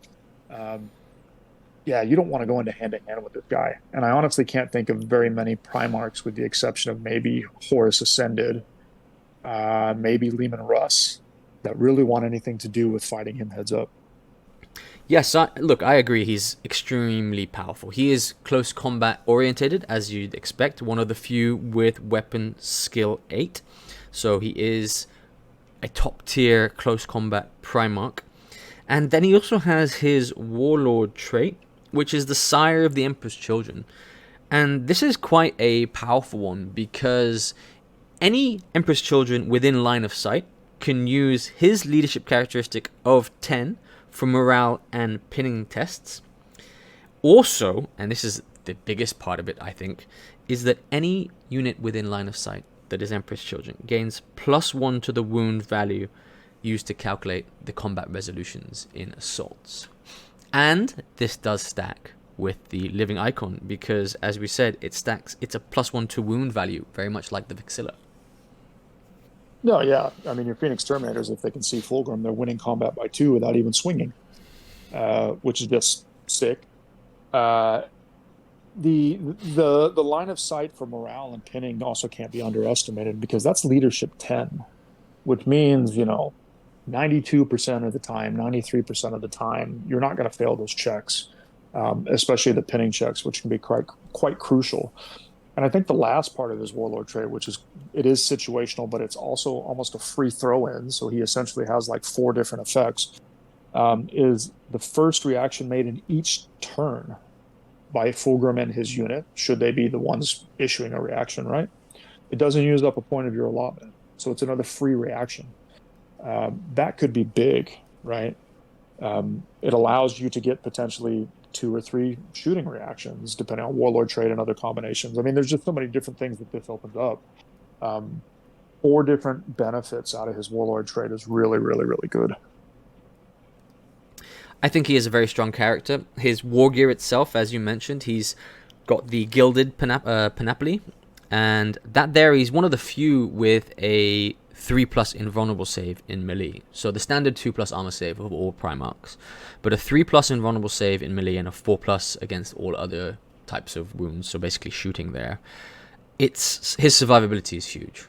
Yeah, you don't want to go into hand-to-hand with this guy. And I honestly can't think of very many Primarchs, with the exception of maybe Horus Ascended, maybe Leman Russ, that really want anything to do with fighting him heads up. Yes, look, I agree. He's extremely powerful. He is close combat orientated, as you'd expect. One of the few with weapon skill 8. So he is a top-tier close combat Primarch. And then he also has his Warlord trait, which is the sire of the Emperor's Children. And this is quite a powerful one, because any Emperor's Children within line of sight can use his leadership characteristic of 10 for morale and pinning tests. Also, and this is the biggest part of it, I think, is that any unit within line of sight that is Emperor's Children gains +1 to the wound value used to calculate the combat resolutions in assaults. And this does stack with the living icon because, as we said, it stacks. It's a +1 to wound value, very much like the Vexilla. No, yeah. I mean, your Phoenix Terminators, if they can see Fulgrim, they're winning combat by 2 without even swinging, which is just sick. The line of sight for morale and pinning also can't be underestimated because that's leadership 10, which means, 92% of the time, 93% of the time, you're not going to fail those checks, especially the pinning checks, which can be quite crucial. And I think the last part of his Warlord trait, it is situational, but it's also almost a free throw-in. So he essentially has like 4 different effects, is the first reaction made in each turn by Fulgrim and his unit, should they be the ones issuing a reaction, right? It doesn't use up a point of your allotment. So it's another free reaction. That could be big, right? It allows you to get potentially 2 or 3 shooting reactions, depending on Warlord trait and other combinations. I mean, there's just so many different things that this opens up. 4 different benefits out of his Warlord trait is really, really, really good. I think he is a very strong character. His war gear itself, as you mentioned, he's got the gilded panoply, and that there he's one of the few with a 3+ invulnerable save in melee. So the standard 2+ armor save of all Primarks, but a 3+ invulnerable save in melee and a 4+ against all other types of wounds. So basically shooting there. His survivability is huge.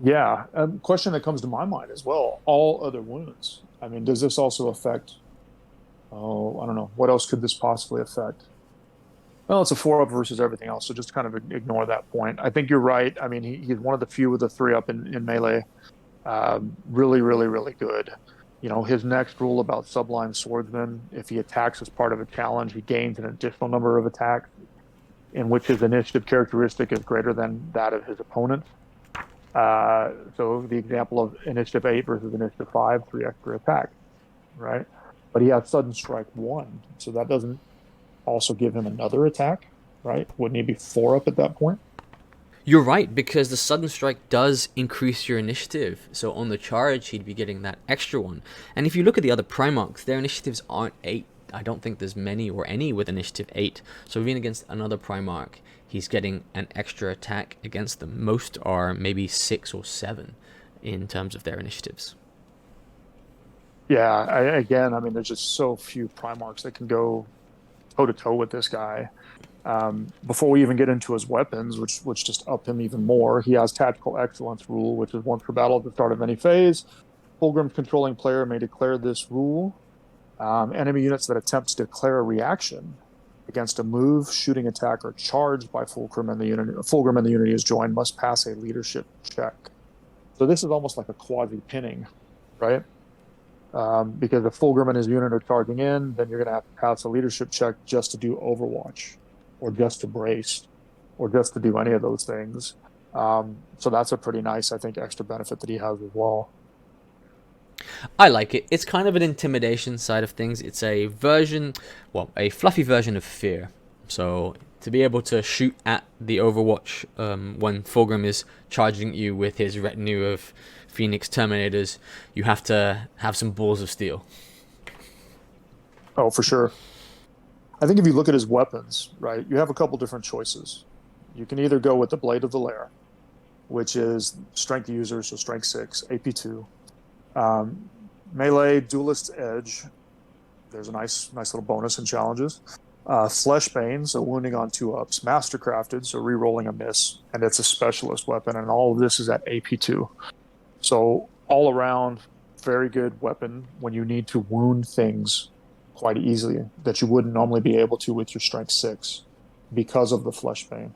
Yeah, a question that comes to my mind as well, all other wounds. I mean, does this also affect, I don't know, what else could this possibly affect? Well, it's a 4-up versus everything else, so just kind of ignore that point. I think you're right. I mean, he's one of the few with a 3-up in melee. Really, really, really good. His next rule about Sublime Swordsman, if he attacks as part of a challenge, he gains an additional number of attacks in which his initiative characteristic is greater than that of his opponent. So the example of initiative 8 versus initiative 5, 3 extra attack, right? But he has sudden strike 1, so that doesn't also give him another attack, right? Wouldn't he be 4-up at that point? You're right, because the sudden strike does increase your initiative. So on the charge, he'd be getting that extra one. And if you look at the other Primarchs, their initiatives aren't 8. I don't think there's many or any with initiative 8. So even against another Primarch, he's getting an extra attack against them. Most are maybe 6 or 7 in terms of their initiatives. Yeah, again, I mean, there's just so few Primarchs that can go toe-to-toe with this guy. Before we even get into his weapons, which just up him even more, he has Tactical Excellence rule, which is once per battle at the start of any phase. Fulgrim's controlling player may declare this rule. Enemy units that attempt to declare a reaction against a move, shooting attack, or charge by Fulgrim and the unit is joined must pass a leadership check. So this is almost like a quasi-pinning, right? Because if Fulgrim and his unit are charging in, then you're going to have to pass a leadership check just to do Overwatch, or just to brace, or just to do any of those things. So that's a pretty nice, I think, extra benefit that he has as well. I like it. It's kind of an intimidation side of things. It's a fluffy version of fear. So to be able to shoot at the Overwatch when Fulgrim is charging you with his retinue of Phoenix Terminators, you have to have some balls of steel. Oh, for sure. I think if you look at his weapons, right, you have a couple different choices. You can either go with the Blade of the Lair, which is strength user, so strength 6, AP2. Melee, Duelist's Edge. There's a nice little bonus in challenges. Fleshbane, so wounding on 2-ups. Mastercrafted, so re-rolling a miss, and it's a specialist weapon, and all of this is at AP2. So all around, very good weapon when you need to wound things quite easily that you wouldn't normally be able to with your strength 6 because of the Fleshbane.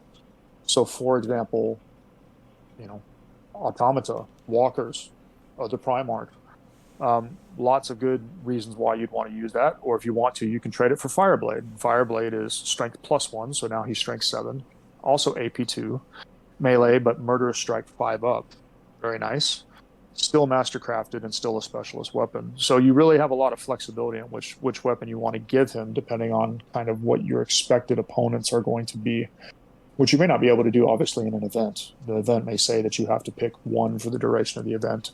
So for example, Automata, Walkers, other Primarch. Lots of good reasons why you'd want to use that, or if you want to, you can trade it for Fireblade. Fireblade is strength +1, so now he's strength 7, also AP2, melee, but murderous strike 5-up. Very nice. still mastercrafted and still a specialist weapon. So you really have a lot of flexibility in which weapon you want to give him, depending on kind of what your expected opponents are going to be, which you may not be able to do, obviously, in an event. The event may say that you have to pick one for the duration of the event.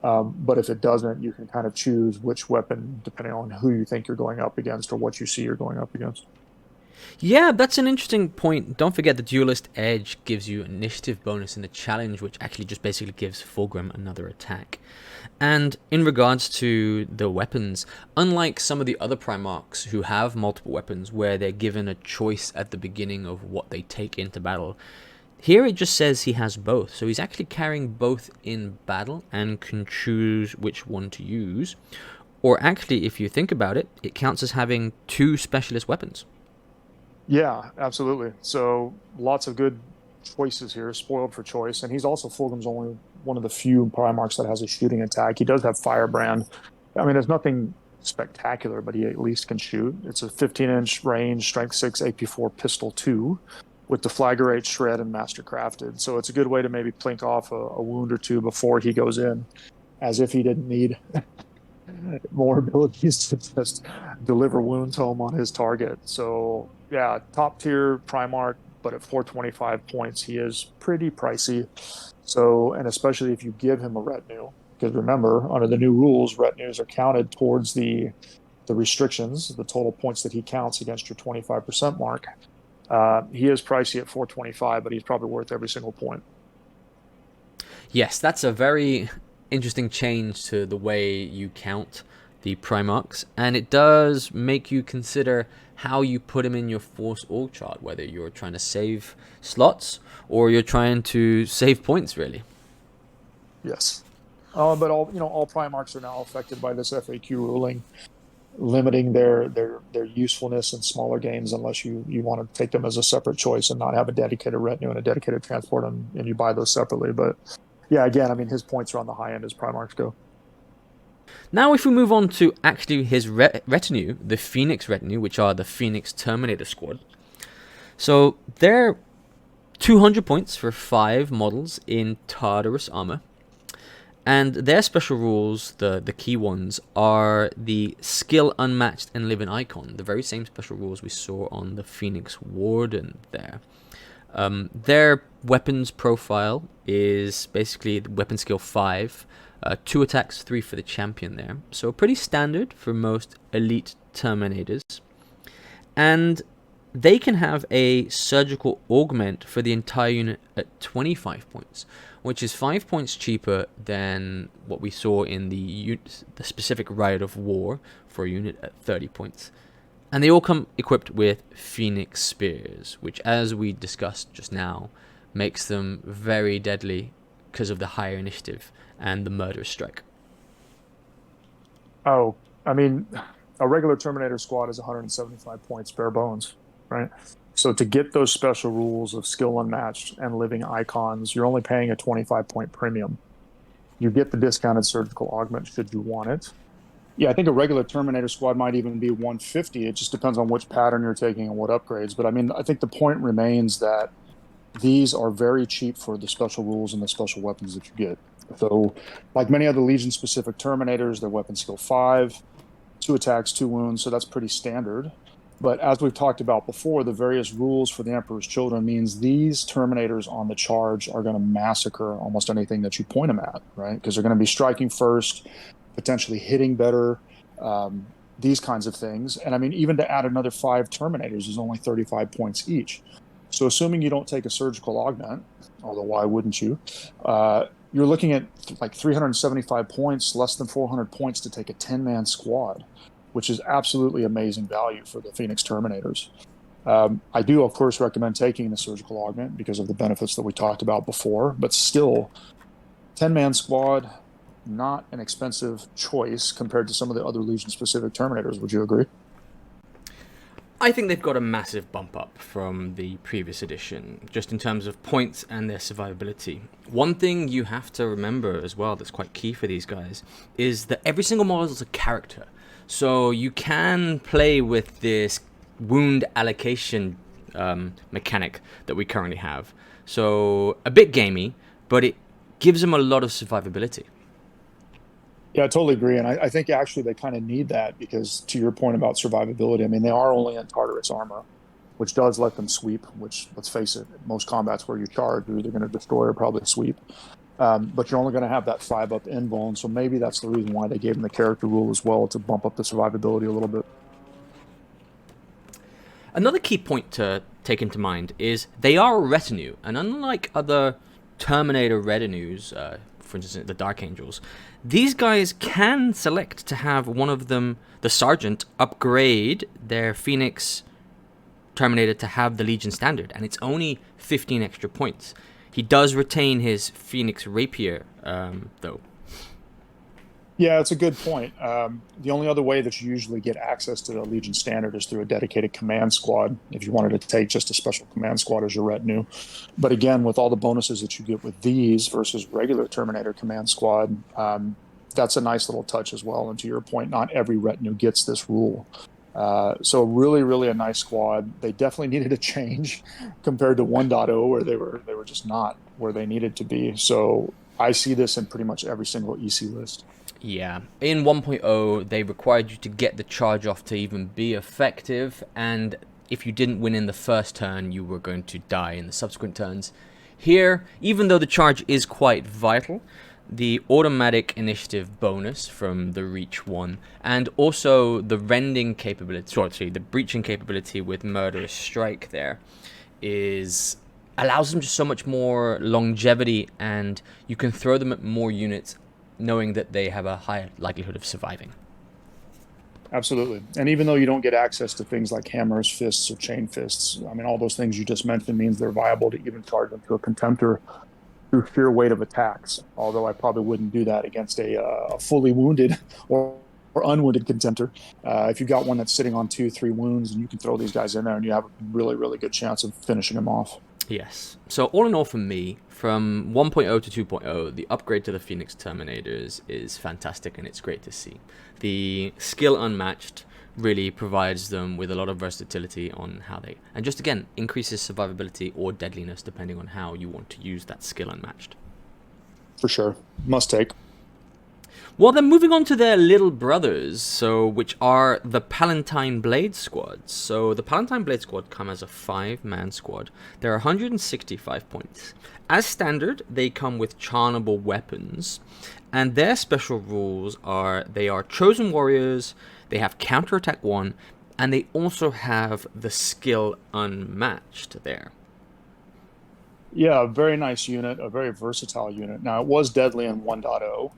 But if it doesn't, you can kind of choose which weapon, depending on who you think you're going up against or what you see you're going up against. Yeah, that's an interesting point. Don't forget the Duelist Edge gives you initiative bonus in the challenge, which actually just basically gives Fulgrim another attack. And in regards to the weapons, unlike some of the other Primarchs who have multiple weapons where they're given a choice at the beginning of what they take into battle, here it just says he has both. So he's actually carrying both in battle and can choose which one to use. Or actually, if you think about it, it counts as having 2 specialist weapons. Yeah, absolutely. So lots of good choices here, spoiled for choice. And he's also Fulgrim's only one of the few Primarchs that has a shooting attack. He does have Firebrand. I mean, there's nothing spectacular, but he at least can shoot. It's a 15-inch range, strength 6, AP4, pistol 2, with the Flaggerate, Shred, and Mastercrafted. So it's a good way to maybe plink off a wound or two before he goes in, as if he didn't need more abilities to just deliver wounds home on his target. So yeah, top tier Primarch, but at 425 points, he is pretty pricey. So, and especially if you give him a retinue, because remember, under the new rules, retinues are counted towards the restrictions, the total points that he counts against your 25% mark. He is pricey at 425, but he's probably worth every single point. Yes, that's a very interesting change to the way you count the Primarchs, and it does make you consider how you put him in your Force org chart, whether you're trying to save slots or you're trying to save points, really. Yes. But all Primarchs are now affected by this FAQ ruling, limiting their usefulness in smaller games unless you want to take them as a separate choice and not have a dedicated retinue and a dedicated transport, and you buy those separately. But yeah, again, I mean, his points are on the high end as Primarchs go. Now, if we move on to actually his retinue, the Phoenix retinue, which are the Phoenix Terminator squad. So they're 200 points for 5 models in Tartarus armor. And their special rules, the key ones, are the skill unmatched and live in icon. The very same special rules we saw on the Phoenix Warden there. Their weapons profile is basically weapon skill 5. 2 attacks, 3 for the champion there. So pretty standard for most elite Terminators. And they can have a surgical augment for the entire unit at 25 points, which is 5 points cheaper than what we saw in the specific Riot of War for a unit at 30 points. And they all come equipped with Phoenix Spears, which, as we discussed just now, makes them very deadly because of the higher initiative and the murderous strike. Oh, I mean, a regular Terminator squad is 175 points bare bones, right? So to get those special rules of skill unmatched and living icons, you're only paying a 25-point premium. You get the discounted surgical augment should you want it. Yeah, I think a regular Terminator squad might even be 150. It just depends on which pattern you're taking and what upgrades. But I mean, I think the point remains that these are very cheap for the special rules and the special weapons that you get. So, like many other Legion-specific Terminators, they're weapon skill 5, 2 attacks, 2 wounds, so that's pretty standard. But as we've talked about before, the various rules for the Emperor's Children means these Terminators on the charge are going to massacre almost anything that you point them at, right? Because they're going to be striking first, potentially hitting better, these kinds of things. And I mean, even to add another 5 Terminators is only 35 points each. So assuming you don't take a surgical augment, although why wouldn't you, you're looking at like 375 points, less than 400 points to take a 10-man squad, which is absolutely amazing value for the Phoenix Terminators. I do, of course, recommend taking the surgical augment because of the benefits that we talked about before, but still, 10-man squad, not an expensive choice compared to some of the other Legion-specific Terminators. Would you agree? I think they've got a massive bump up from the previous edition, just in terms of points and their survivability. One thing you have to remember as well that's quite key for these guys is that every single model is a character. So you can play with this wound allocation mechanic that we currently have. So a bit gamey, but it gives them a lot of survivability. Yeah, I totally agree. And I think actually they kind of need that because to your point about survivability, I mean, they are only in Tartarus armor, which does let them sweep, which let's face it, most combats where you charge, you're either going to destroy or probably sweep. But you're only going to have that 5 up invuln. So maybe that's the reason why they gave them the character rule as well to bump up the survivability a little bit. Another key point to take into mind is they are a retinue, and unlike other Terminator retinues, for instance, the Dark Angels, these guys can select to have one of them, the Sergeant, upgrade their Phoenix Terminator to have the Legion Standard, and it's only 15 extra points. He does retain his Phoenix Rapier, though. Yeah, it's a good point. The only other way that you usually get access to the Legion Standard is through a dedicated command squad, if you wanted to take just a special command squad as your retinue. But again, with all the bonuses that you get with these versus regular Terminator command squad, that's a nice little touch as well. And to your point, not every retinue gets this rule. So really, really a nice squad. They definitely needed a change compared to 1.0, where they were just not where they needed to be. So I see this in pretty much every single EC list. Yeah, in 1.0, they required you to get the charge off to even be effective, and if you didn't win in the first turn, you were going to die in the subsequent turns. Here, even though the charge is quite vital, the automatic initiative bonus from the Reach 1, and also the rending capability, sorry, the breaching capability with Murderous Strike there, allows them just so much more longevity, and you can throw them at more units knowing that they have a higher likelihood of surviving. Absolutely. And even though you don't get access to things like hammers, fists, or chain fists, I mean, all those things you just mentioned means they're viable to even charge them to a contemptor through sheer weight of attacks. Although I probably wouldn't do that against a fully wounded or unwounded contemptor. If you got one that's sitting on 2-3 wounds, and you can throw these guys in there, and you have a really, really good chance of finishing them off. Yes. So all in all, for me, from 1.0 to 2.0, the upgrade to the Phoenix Terminators is fantastic, and it's great to see. The skill unmatched really provides them with a lot of versatility on how they, and just again, increases survivability or deadliness depending on how you want to use that skill unmatched. For sure. Must take. Well, then moving on to their little brothers, which are the Palantine Blade Squads. So the Palantine Blade Squad come as a 5-man squad. They're 165 points. As standard, they come with charnable weapons, and their special rules are they are chosen warriors, they have counterattack 1, and they also have the skill unmatched there. Yeah, a very nice unit, a very versatile unit. Now, it was deadly in 1.0.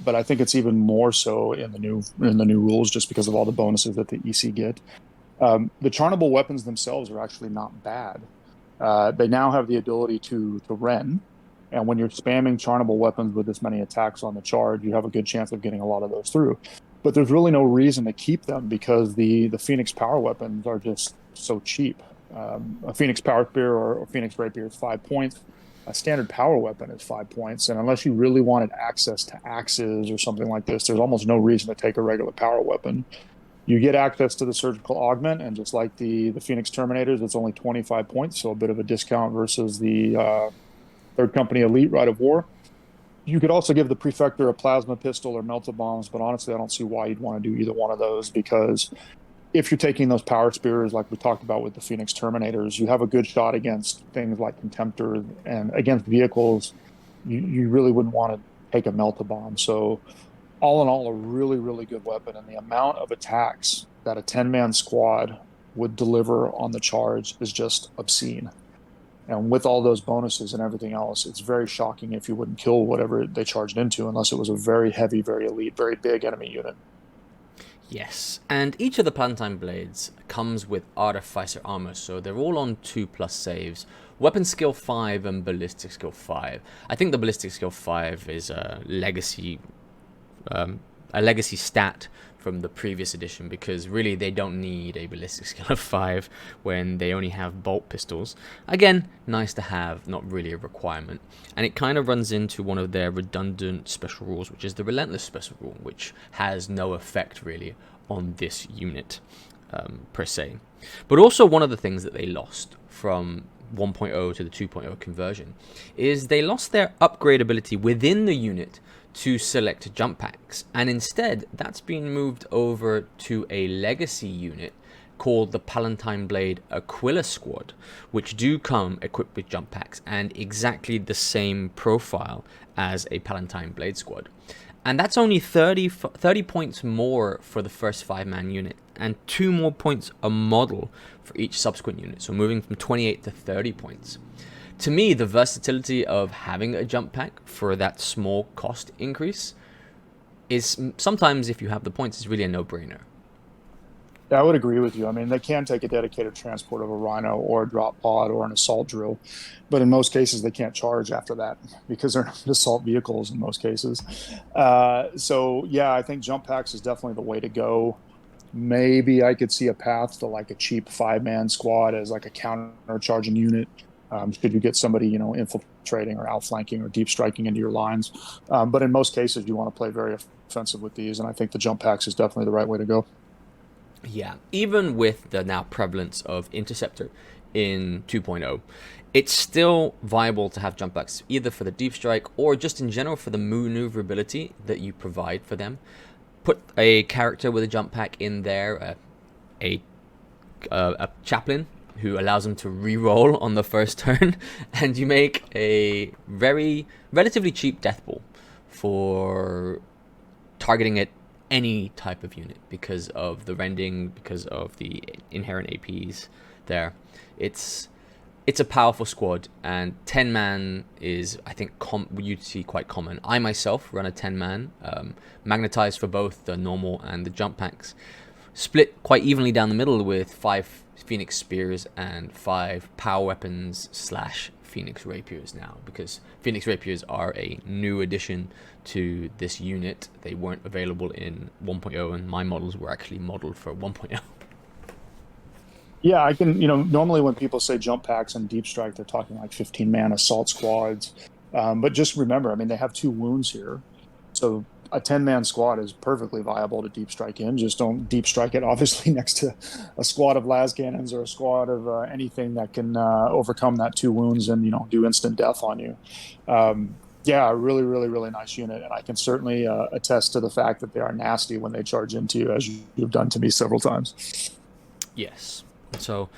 But I think it's even more so in the new rules, just because of all the bonuses that the EC get. The charnable weapons themselves are actually not bad. They now have the ability to Ren, and when you're spamming charnable weapons with this many attacks on the charge, you have a good chance of getting a lot of those through. But there's really no reason to keep them because the Phoenix power weapons are just so cheap. A Phoenix Power Spear or Phoenix Rapier is 5 points. A standard power weapon is 5 points, and unless you really wanted access to axes or something like this, there's almost no reason to take a regular power weapon. You get access to the surgical augment, and just like the Phoenix Terminators, it's only 25 points, so a bit of a discount versus the Third Company Elite Rite of War. You could also give the Prefector a plasma pistol or melta bombs, but honestly, I don't see why you'd want to do either one of those, because if you're taking those power spears, like we talked about with the Phoenix Terminators, you have a good shot against things like Contemptor, and against vehicles, you really wouldn't want to take a melta bomb. So all in all, a really, really good weapon. And the amount of attacks that a 10-man squad would deliver on the charge is just obscene. And with all those bonuses and everything else, it's very shocking if you wouldn't kill whatever they charged into, unless it was a very heavy, very elite, very big enemy unit. Yes, and each of the Palantine Blades comes with Artificer Armor, so they're all on 2+ saves. Weapon skill 5 and ballistic skill 5. I think the ballistic skill 5 is a legacy stat from the previous edition, because really they don't need a ballistic skill of 5 when they only have bolt pistols. Again, nice to have, not really a requirement. And it kind of runs into one of their redundant special rules, which is the Relentless special rule, which has no effect really on this unit per se. But also one of the things that they lost from 1.0 to the 2.0 conversion is they lost their upgrade ability within the unit to select jump packs, and instead that's been moved over to a legacy unit called the Palantine Blade Aquila Squad, which do come equipped with jump packs and exactly the same profile as a Palantine Blade Squad. And that's only 30 points more for the first 5-man unit, and 2 more points a model for each subsequent unit, so moving from 28 to 30 points. To me, the versatility of having a jump pack for that small cost increase is sometimes, if you have the points, is really a no-brainer. Yeah, I would agree with you. I mean, they can take a dedicated transport of a Rhino or a drop pod or an assault drill, but in most cases they can't charge after that because they're not assault vehicles in most cases. So yeah, I think jump packs is definitely the way to go. Maybe I could see a path to like a cheap 5-man squad as like a counter charging unit. Should you get somebody, you know, infiltrating or outflanking or deep striking into your lines. But in most cases, you want to play very offensive with these, and I think the jump packs is definitely the right way to go. Yeah, even with the now prevalence of Interceptor in 2.0, it's still viable to have jump packs, either for the deep strike or just in general for the maneuverability that you provide for them. Put a character with a jump pack in there, a chaplain who allows them to re-roll on the first turn, and you make a relatively cheap death ball for targeting at any type of unit because of the rending, because of the inherent APs there. It's a powerful squad, and 10-man is, I think, you'd see quite common. I myself run a 10-man, magnetized for both the normal and the jump packs, split quite evenly down the middle with 5 Phoenix Spears and 5 power weapons / Phoenix Rapiers now, because Phoenix Rapiers are a new addition to this unit. They weren't available in 1.0, and my models were actually modeled for 1.0. Yeah, I can, you know, normally when people say jump packs and deep strike, they're talking like 15-man assault squads. But just remember, I mean, they have 2 wounds here. So a 10-man squad is perfectly viable to deep strike in. Just don't deep strike it, obviously, next to a squad of las cannons or a squad of anything that can overcome that 2 wounds and, you know, do instant death on you. Yeah, a really, really, really nice unit. And I can certainly attest to the fact that they are nasty when they charge into you, as you've done to me several times. Yes. So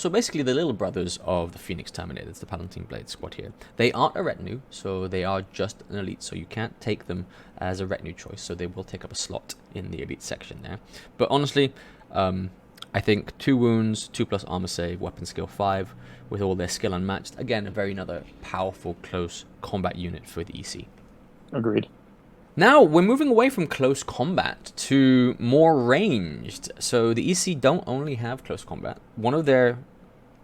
basically the little brothers of the Phoenix Terminators, the Palantine Blade Squad here, they aren't a retinue, so they are just an elite, so you can't take them as a retinue choice, so they will take up a slot in the elite section there. But honestly, I think 2 wounds, 2+ armor save, weapon skill 5, with all their skill unmatched. Again, another powerful close combat unit for the EC. Agreed. Now, we're moving away from close combat to more ranged. So the EC don't only have close combat. One of their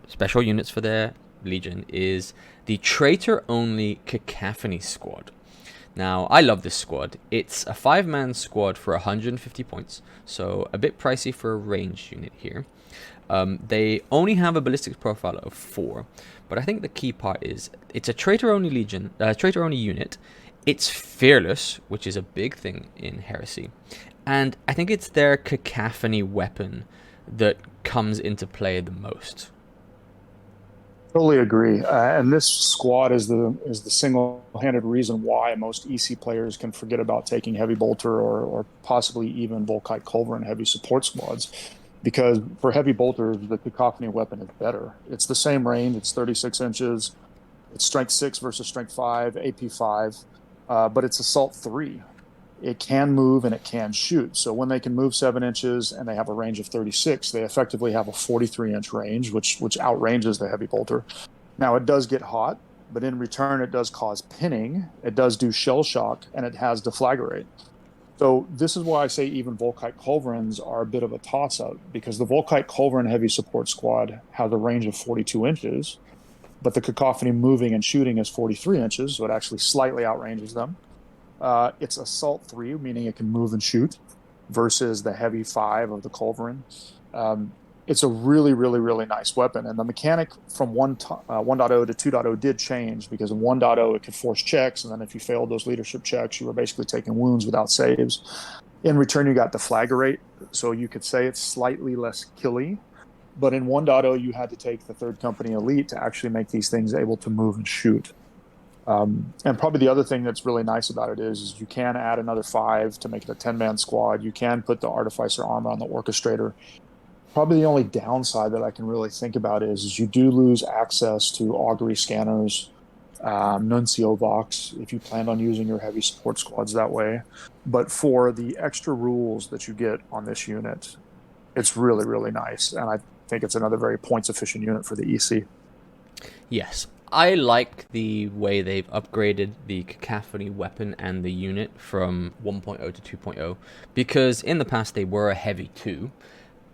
special units for their Legion is the Traitor-only Cacophony Squad. Now, I love this squad. It's a 5-man squad for 150 points, so a bit pricey for a ranged unit here. They only have a ballistics profile of 4, but I think the key part is it's a Traitor-only Legion, Traitor-only unit. It's fearless, which is a big thing in Heresy, and I think it's their cacophony weapon that comes into play the most. Totally agree. And this squad is the single-handed reason why most EC players can forget about taking Heavy Bolter or possibly even Volkite Culverin heavy support squads. Because for Heavy Bolters, the cacophony weapon is better. It's the same range. It's 36 inches. It's strength 6 versus strength 5, AP 5. But it's assault 3. It can move and it can shoot. So when they can move 7 inches and they have a range of 36, they effectively have a 43-inch range, which outranges the Heavy Bolter. Now, it does get hot, but in return, it does cause pinning. It does do shell shock, and it has deflagrate. So this is why I say even Volkite Culverins are a bit of a toss-up, because the Volkite Culverin heavy support squad has a range of 42 inches, but the cacophony moving and shooting is 43 inches, so it actually slightly outranges them. It's assault 3, meaning it can move and shoot, versus the heavy 5 of the Culverin. It's a really, really, really nice weapon. And the mechanic from 1.0 to 2.0 did change, because in 1.0 it could force checks, and then if you failed those leadership checks, you were basically taking wounds without saves. In return, you got deflagrate, so you could say it's slightly less killy. But in 1.0, you had to take the 3rd Company Elite to actually make these things able to move and shoot. And probably the other thing that's really nice about it is you can add another 5 to make it a 10-man squad. You can put the Artificer armor on the Orchestrator. Probably the only downside that I can really think about is you do lose access to augury scanners, Nuncio Vox, if you plan on using your heavy support squads that way. But for the extra rules that you get on this unit, it's really, really nice. And I think it's another very points efficient unit for the EC. Yes, I like the way they've upgraded the Cacophony weapon and the unit from 1.0 to 2.0, because in the past they were a heavy 2,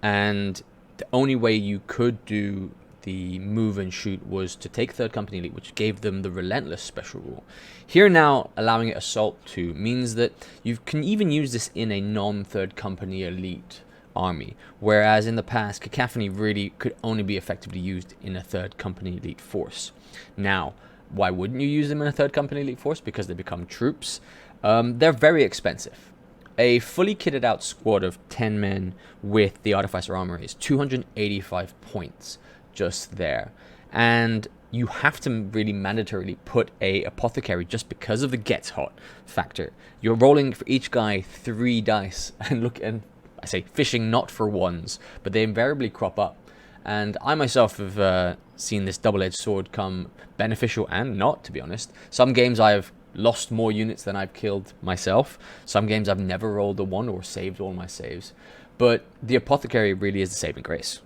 and the only way you could do the move and shoot was to take Third Company Elite, which gave them the Relentless special rule. Here now, allowing it Assault 2 means that you can even use this in a non-Third Company Elite army, whereas in the past, Cacophony really could only be effectively used in a Third Company Elite force. Now, why wouldn't you use them in a Third Company Elite force? Because they become troops. They're very expensive. A fully kitted out squad of 10 men with the Artificer armor is 285 points just there. And you have to really mandatorily put a apothecary just because of the gets hot factor. You're rolling for each guy 3 dice and I say fishing not for ones, but they invariably crop up. And I myself have seen this double-edged sword come beneficial and not, to be honest. Some games I've lost more units than I've killed myself. Some games I've never rolled a 1 or saved all my saves. But the apothecary really is the saving grace.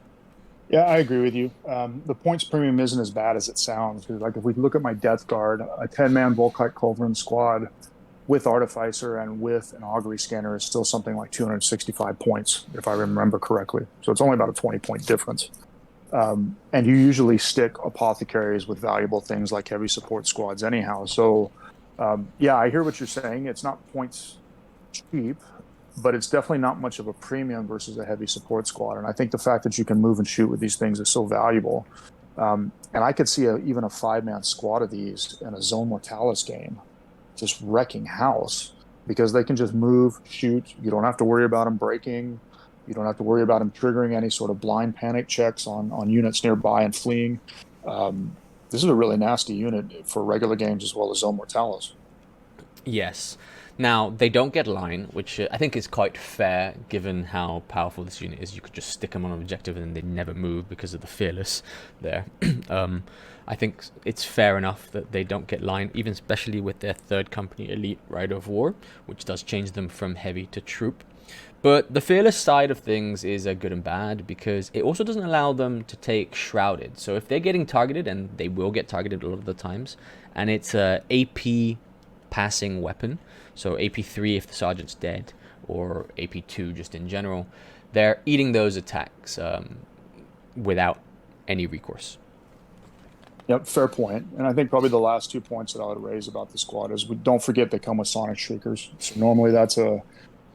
Yeah, I agree with you. The points premium isn't as bad as it sounds. Because, like, if we look at my Death Guard, a 10-man Volkite Culverin squad with Artificer and with an Augury Scanner is still something like 265 points, if I remember correctly. So it's only about a 20-point difference. And you usually stick apothecaries with valuable things like heavy support squads anyhow. So, yeah, I hear what you're saying. It's not points cheap, but it's definitely not much of a premium versus a heavy support squad. And I think the fact that you can move and shoot with these things is so valuable. And I could see even a 5-man squad of these in a Zone Mortalis game just wrecking house because they can just move, shoot. You don't have to worry about them breaking. You don't have to worry about them triggering any sort of blind panic checks on units nearby and fleeing. This is a really nasty unit for regular games as well as Zone Mortalis. Yes. Now, they don't get line, which I think is quite fair given how powerful this unit is. You could just stick them on an objective and they never move because of the Fearless there. I think it's fair enough that they don't get line, even especially with their Third Company Elite Rider of War, which does change them from heavy to troop. But the Fearless side of things is a good and bad because it also doesn't allow them to take Shrouded. So if they're getting targeted, and they will get targeted a lot of the times, and it's a AP passing weapon, so AP3 if the sergeant's dead, or AP2 just in general, they're eating those attacks without any recourse. Yep, fair point. And I think probably the last 2 points that I would raise about the squad is don't forget they come with Sonic Shriekers. So normally that's a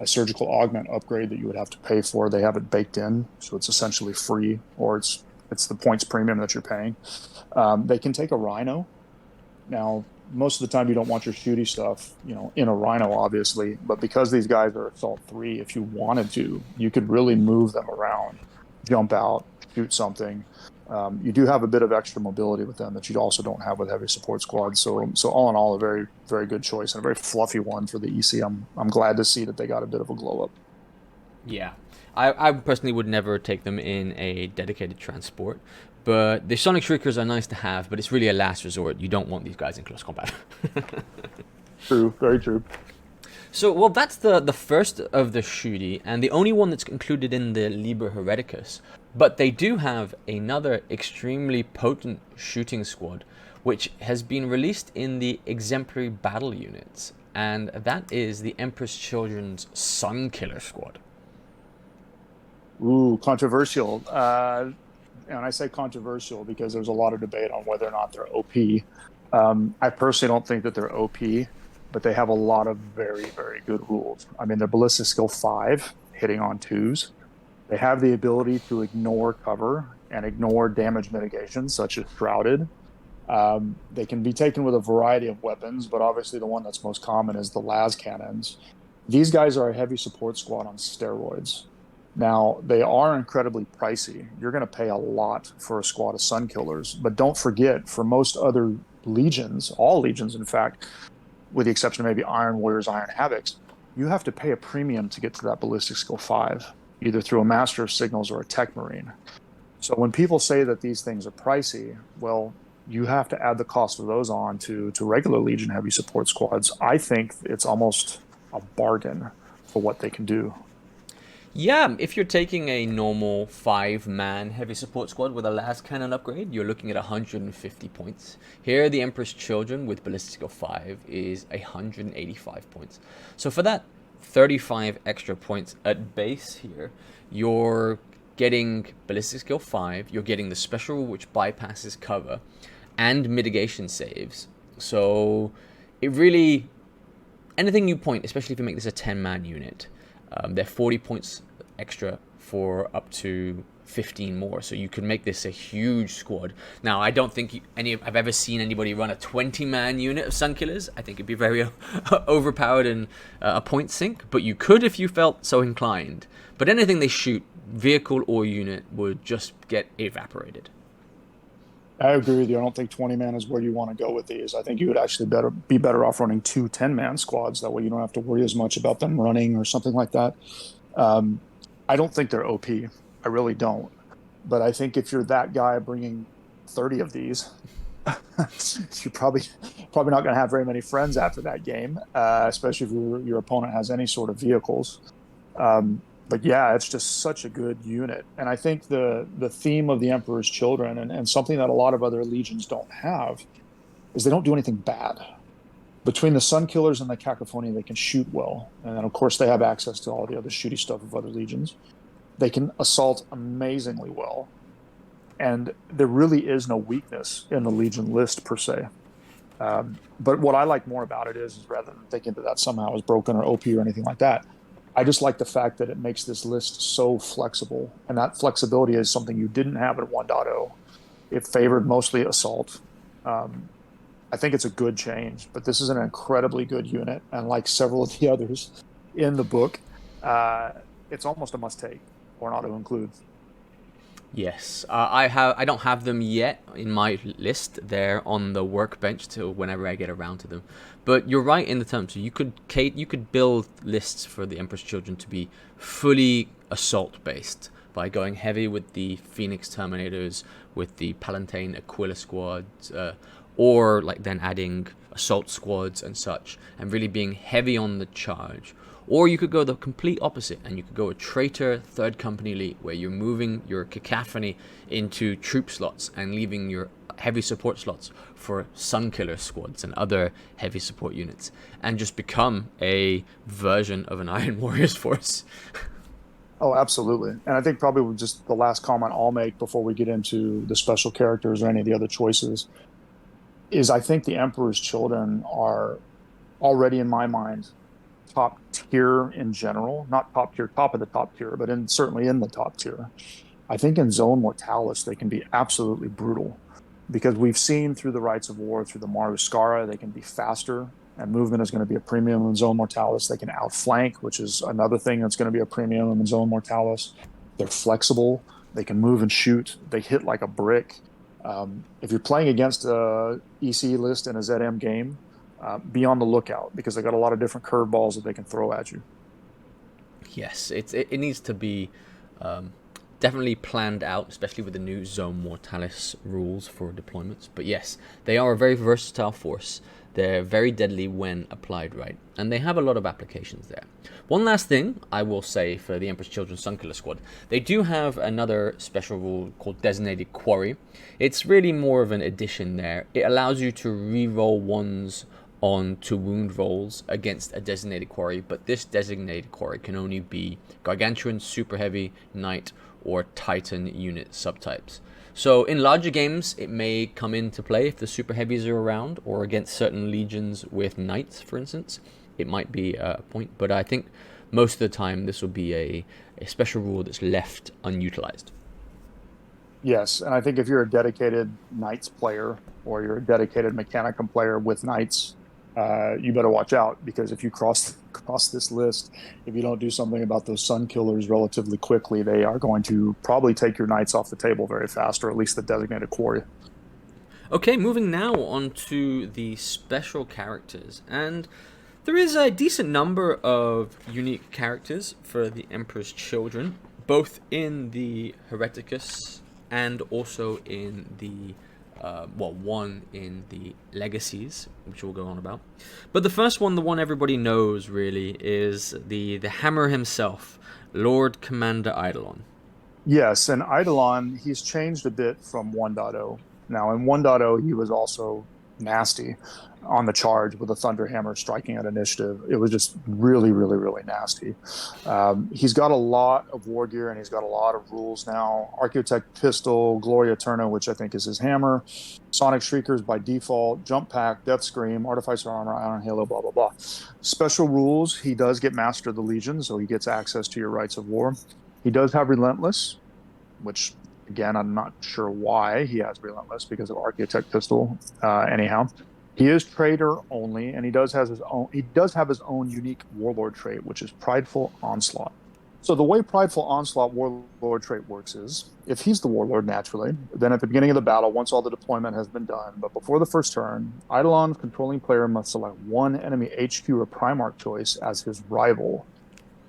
surgical augment upgrade that you would have to pay for. They have it baked in, so it's essentially free, or it's the points premium that you're paying. They can take a Rhino. Now, most of the time you don't want your shooty stuff, in a Rhino, obviously, but because these guys are Assault 3, if you wanted to, you could really move them around, jump out, shoot something. You do have a bit of extra mobility with them that you also don't have with heavy support squads. So all in all, a very, very good choice and a very fluffy one for the EC. I'm glad to see that they got a bit of a glow up. Yeah, I personally would never take them in a dedicated transport. But the Sonic Shriekers are nice to have, but it's really a last resort. You don't want these guys in close combat. True, very true. So, well, that's the first of the shooty, and the only one that's included in the Liber Hereticus. But they do have another extremely potent shooting squad, which has been released in the Exemplary Battle units, and that is the Empress Children's Sunkiller squad. Ooh, controversial. And I say controversial because there's a lot of debate on whether or not they're OP. I personally don't think that they're OP, but they have a lot of very, very good rules. I mean, they're Ballistic Skill 5, hitting on 2s. They have the ability to ignore cover and ignore damage mitigation, such as Shrouded. They can be taken with a variety of weapons, but obviously the one that's most common is the las cannons. These guys are a heavy support squad on steroids. Now, they are incredibly pricey. You're going to pay a lot for a squad of Sun Killers, but don't forget, for most other legions, all legions, in fact, with the exception of maybe Iron Warriors, Iron Havocs, you have to pay a premium to get to that ballistic skill 5, either through a Master of Signals or a Tech Marine. So when people say that these things are pricey, well, you have to add the cost of those on to regular Legion heavy support squads. I think it's almost a bargain for what they can do. Yeah, if you're taking a normal 5-man heavy support squad with a las cannon upgrade, you're looking at 150 points. Here, the Emperor's Children with ballistic skill 5 is 185 points. So for that 35 extra points at base here, you're getting ballistic skill 5, you're getting the special rule which bypasses cover, and mitigation saves. So it really, anything you point, especially if you make this a 10-man unit, they're 40 points extra for up to 15 more. So you could make this a huge squad. Now, I don't think I've ever seen anybody run a 20-man unit of Sunkillers. I think it'd be very overpowered and a point sink. But you could if you felt so inclined. But anything they shoot, vehicle or unit, would just get evaporated. I agree with you. I don't think 20-man is where you want to go with these. I think you would actually be better off running 2 10-man squads. That way you don't have to worry as much about them running or something like that. I don't think they're OP. I really don't. But I think if you're that guy bringing 30 of these, you're probably not going to have very many friends after that game, especially if your opponent has any sort of vehicles. But yeah, it's just such a good unit. And I think the theme of the Emperor's Children, and something that a lot of other legions don't have, is they don't do anything bad. Between the Sun Killers and the Cacophony, they can shoot well. And then, of course, they have access to all the other shooty stuff of other legions. They can assault amazingly well. And there really is no weakness in the legion list, per se. But what I like more about it is rather than thinking that somehow is broken or OP or anything like that, I just like the fact that it makes this list so flexible. And that flexibility is something you didn't have at 1.0. It favored mostly assault. I think it's a good change, but this is an incredibly good unit. And like several of the others in the book, it's almost a must-take or not to include. Yes, I don't have them yet in my list. They're on the workbench till whenever I get around to them. But you're right in the terms. So you could build lists for the Emperor's Children to be fully assault based by going heavy with the Phoenix Terminators, with the Palantine Aquila squads, or like then adding assault squads and such, and really being heavy on the charge. Or you could go the complete opposite, and you could go a traitor third company elite, where you're moving your cacophony into troop slots and leaving your heavy support slots for Sunkiller squads and other heavy support units, and just become a version of an Iron Warriors force. Oh, absolutely. And I think probably just the last comment I'll make before we get into the special characters or any of the other choices is I think the Emperor's Children are already, in my mind, top tier in general, not top tier, top of the top tier, but certainly in the top tier. I think in Zone Mortalis, they can be absolutely brutal because we've seen through the Rites of War, through the Maruskara, they can be faster, and movement is going to be a premium in Zone Mortalis. They can outflank, which is another thing that's going to be a premium in Zone Mortalis. They're flexible. They can move and shoot. They hit like a brick. If you're playing against a EC list in a ZM game, be on the lookout because they got a lot of different curveballs that they can throw at you. Yes, it needs to be definitely planned out, especially with the new Zone Mortalis rules for deployments. But yes, they are a very versatile force. They're very deadly when applied right, and they have a lot of applications there. One last thing I will say for the Emperor's Children Sunkiller Squad, they do have another special rule called Designated Quarry. It's really more of an addition there. It allows you to re-roll ones on to wound rolls against a designated quarry, but this designated quarry can only be Gargantuan, Super Heavy, Knight, or Titan unit subtypes. So in larger games, it may come into play if the Super Heavies are around, or against certain legions with Knights, for instance. It might be a point, but I think most of the time this will be a special rule that's left unutilized. Yes, and I think if you're a dedicated Knights player or you're a dedicated Mechanicum player with Knights, you better watch out because if you cross this list, if you don't do something about those Sun Killers relatively quickly, they are going to probably take your Knights off the table very fast, or at least the designated quarry. Okay, moving now on to the special characters, and there is a decent number of unique characters for the Emperor's Children, both in the Hereticus and also in the one in the Legacies, which we'll go on about. But the first one, the one everybody knows really, is the Hammer himself, Lord Commander Eidolon. Yes, and Eidolon, he's changed a bit from 1.0. Now, in 1.0, he was also nasty on the charge with a Thunderhammer striking at initiative. It was just really, really, really nasty. He's got a lot of war gear and he's got a lot of rules now. Archaeotech Pistol, Gloria Eterna, which I think is his hammer, Sonic Shriekers by default, Jump Pack, Death Scream, Artificer Armor, Iron Halo, blah, blah, blah. Special rules, he does get Master of the Legion, so he gets access to your Rights of War. He does have Relentless, which again, I'm not sure why he has Relentless because of Archaeotech Pistol. Anyhow, he is trader only, and he does have his own. He does have his own unique Warlord trait, which is Prideful Onslaught. So the way Prideful Onslaught Warlord trait works is, if he's the Warlord naturally, then at the beginning of the battle, once all the deployment has been done, but before the first turn, Eidolon's controlling player must select one enemy HQ or Primark choice as his rival.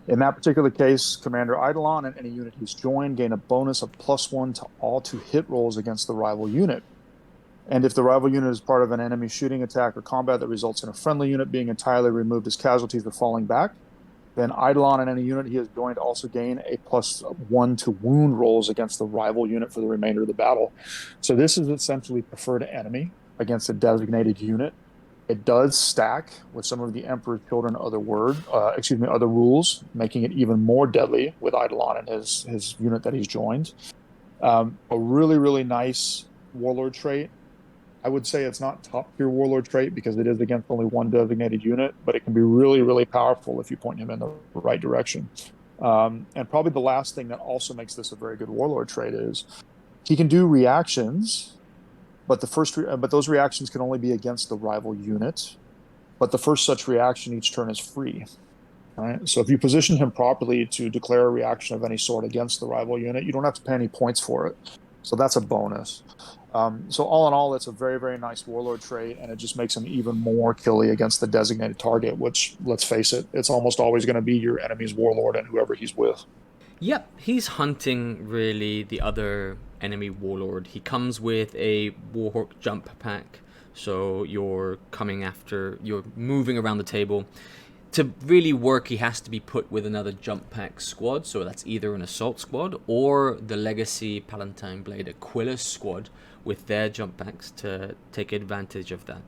In that particular case, Commander Eidolon and any unit he's joined gain a bonus of +1 to all 2 hit rolls against the rival unit. And if the rival unit is part of an enemy shooting attack or combat that results in a friendly unit being entirely removed as casualties or falling back, then Eidolon and any unit he has joined also gain a +1 to wound rolls against the rival unit for the remainder of the battle. So this is essentially preferred enemy against a designated unit. It does stack with some of the Emperor's Children other rules, making it even more deadly with Eidolon and his unit that he's joined. A really, really nice Warlord trait. I would say it's not top tier Warlord trait because it is against only one designated unit, but it can be really, really powerful if you point him in the right direction. And probably the last thing that also makes this a very good Warlord trait is he can do reactions, but those reactions can only be against the rival unit. But the first such reaction each turn is free. Right? So if you position him properly to declare a reaction of any sort against the rival unit, you don't have to pay any points for it. So that's a bonus. So all in all, it's a very, very nice Warlord trait, and it just makes him even more killy against the designated target, which, let's face it, it's almost always going to be your enemy's Warlord and whoever he's with. Yep, he's hunting really the other enemy warlord. He comes with a Warhawk jump pack, so you're moving around the table. To really work, he has to be put with another jump pack squad, so that's either an assault squad or the Legacy Palantine Blade Aquila squad with their jump packs to take advantage of that.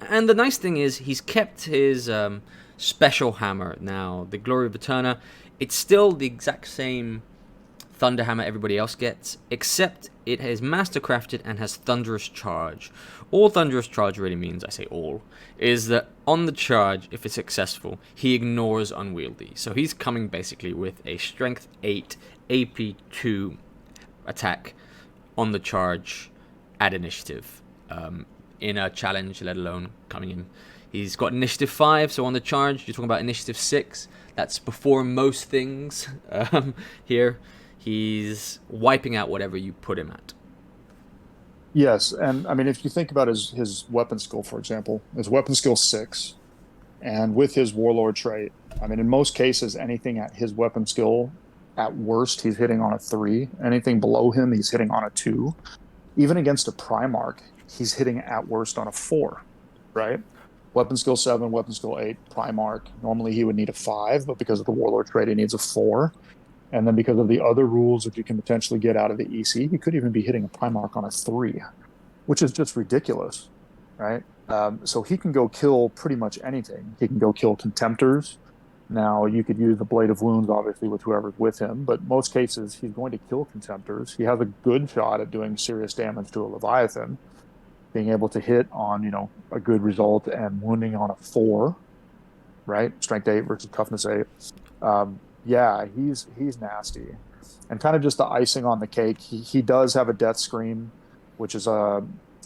And the nice thing is he's kept his special hammer now, the Glory of Eterna. It's still the exact same Thunder Hammer everybody else gets, except it is mastercrafted and has Thunderous Charge. All Thunderous Charge really means, I say all, is that on the charge, if it's successful, he ignores Unwieldy. So he's coming basically with a Strength 8, AP 2 attack on the charge at initiative. In a challenge, let alone coming in. He's got Initiative 5, so on the charge, you're talking about Initiative 6. That's before most things here. He's wiping out whatever you put him at. Yes, and I mean, if you think about his weapon skill, for example, his weapon skill 6, and with his Warlord trait, I mean, in most cases, anything at his weapon skill, at worst, he's hitting on a 3. Anything below him, he's hitting on a 2. Even against a Primark, he's hitting at worst on a 4, right? Weapon skill 7, weapon skill 8, Primark. Normally he would need a 5, but because of the Warlord trait, he needs a 4. And then because of the other rules that you can potentially get out of the EC, he could even be hitting a Primark on a 3, which is just ridiculous, right? So he can go kill pretty much anything. He can go kill Contemptors. Now, you could use the Blade of Wounds, obviously, with whoever's with him, but most cases, he's going to kill Contemptors. He has a good shot at doing serious damage to a Leviathan, being able to hit on, a good result and wounding on a 4, right? Strength 8 versus Toughness 8. Yeah, he's nasty. And kind of just the icing on the cake, he does have a Death Scream, which is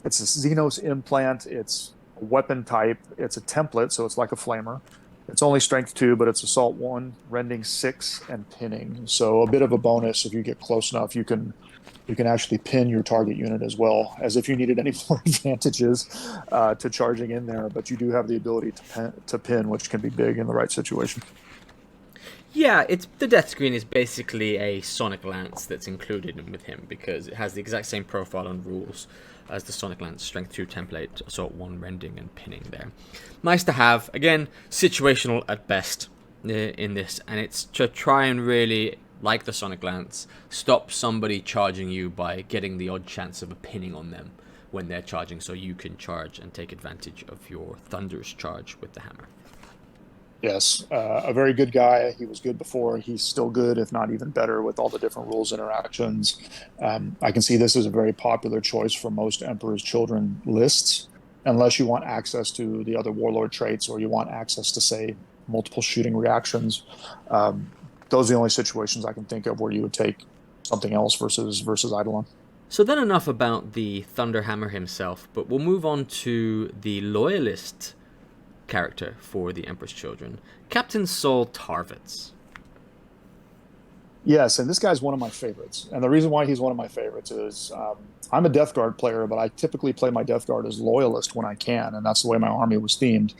it's a Xenos implant. It's a weapon type. It's a template, so it's like a flamer. It's only strength 2, but it's assault 1, rending 6, and pinning. So a bit of a bonus if you get close enough. You can actually pin your target unit as well, as if you needed any more advantages to charging in there. But you do have the ability to pin, which can be big in the right situation. Yeah, it's the death screen is basically a Sonic Lance that's included with him because it has the exact same profile and rules as the Sonic Lance Strength 2 template, Assault 1 rending and pinning there. Nice to have, again, situational at best in this, and it's to try and really, like the Sonic Lance, stop somebody charging you by getting the odd chance of a pinning on them when they're charging, so you can charge and take advantage of your Thunder's charge with the hammer. Yes, a very good guy. He was good before. He's still good, if not even better, with all the different rules interactions. I can see this as a very popular choice for most Emperor's Children lists, unless you want access to the other Warlord traits or you want access to, say, multiple shooting reactions. Those are the only situations I can think of where you would take something else versus Eidolon. So then enough about the Thunderhammer himself, but we'll move on to the Loyalist character for the Emperor's Children, Captain Saul Tarvitz. Yes, and this guy's one of my favorites. And the reason why he's one of my favorites is I'm a Death Guard player, but I typically play my Death Guard as Loyalist when I can, and that's the way my army was themed.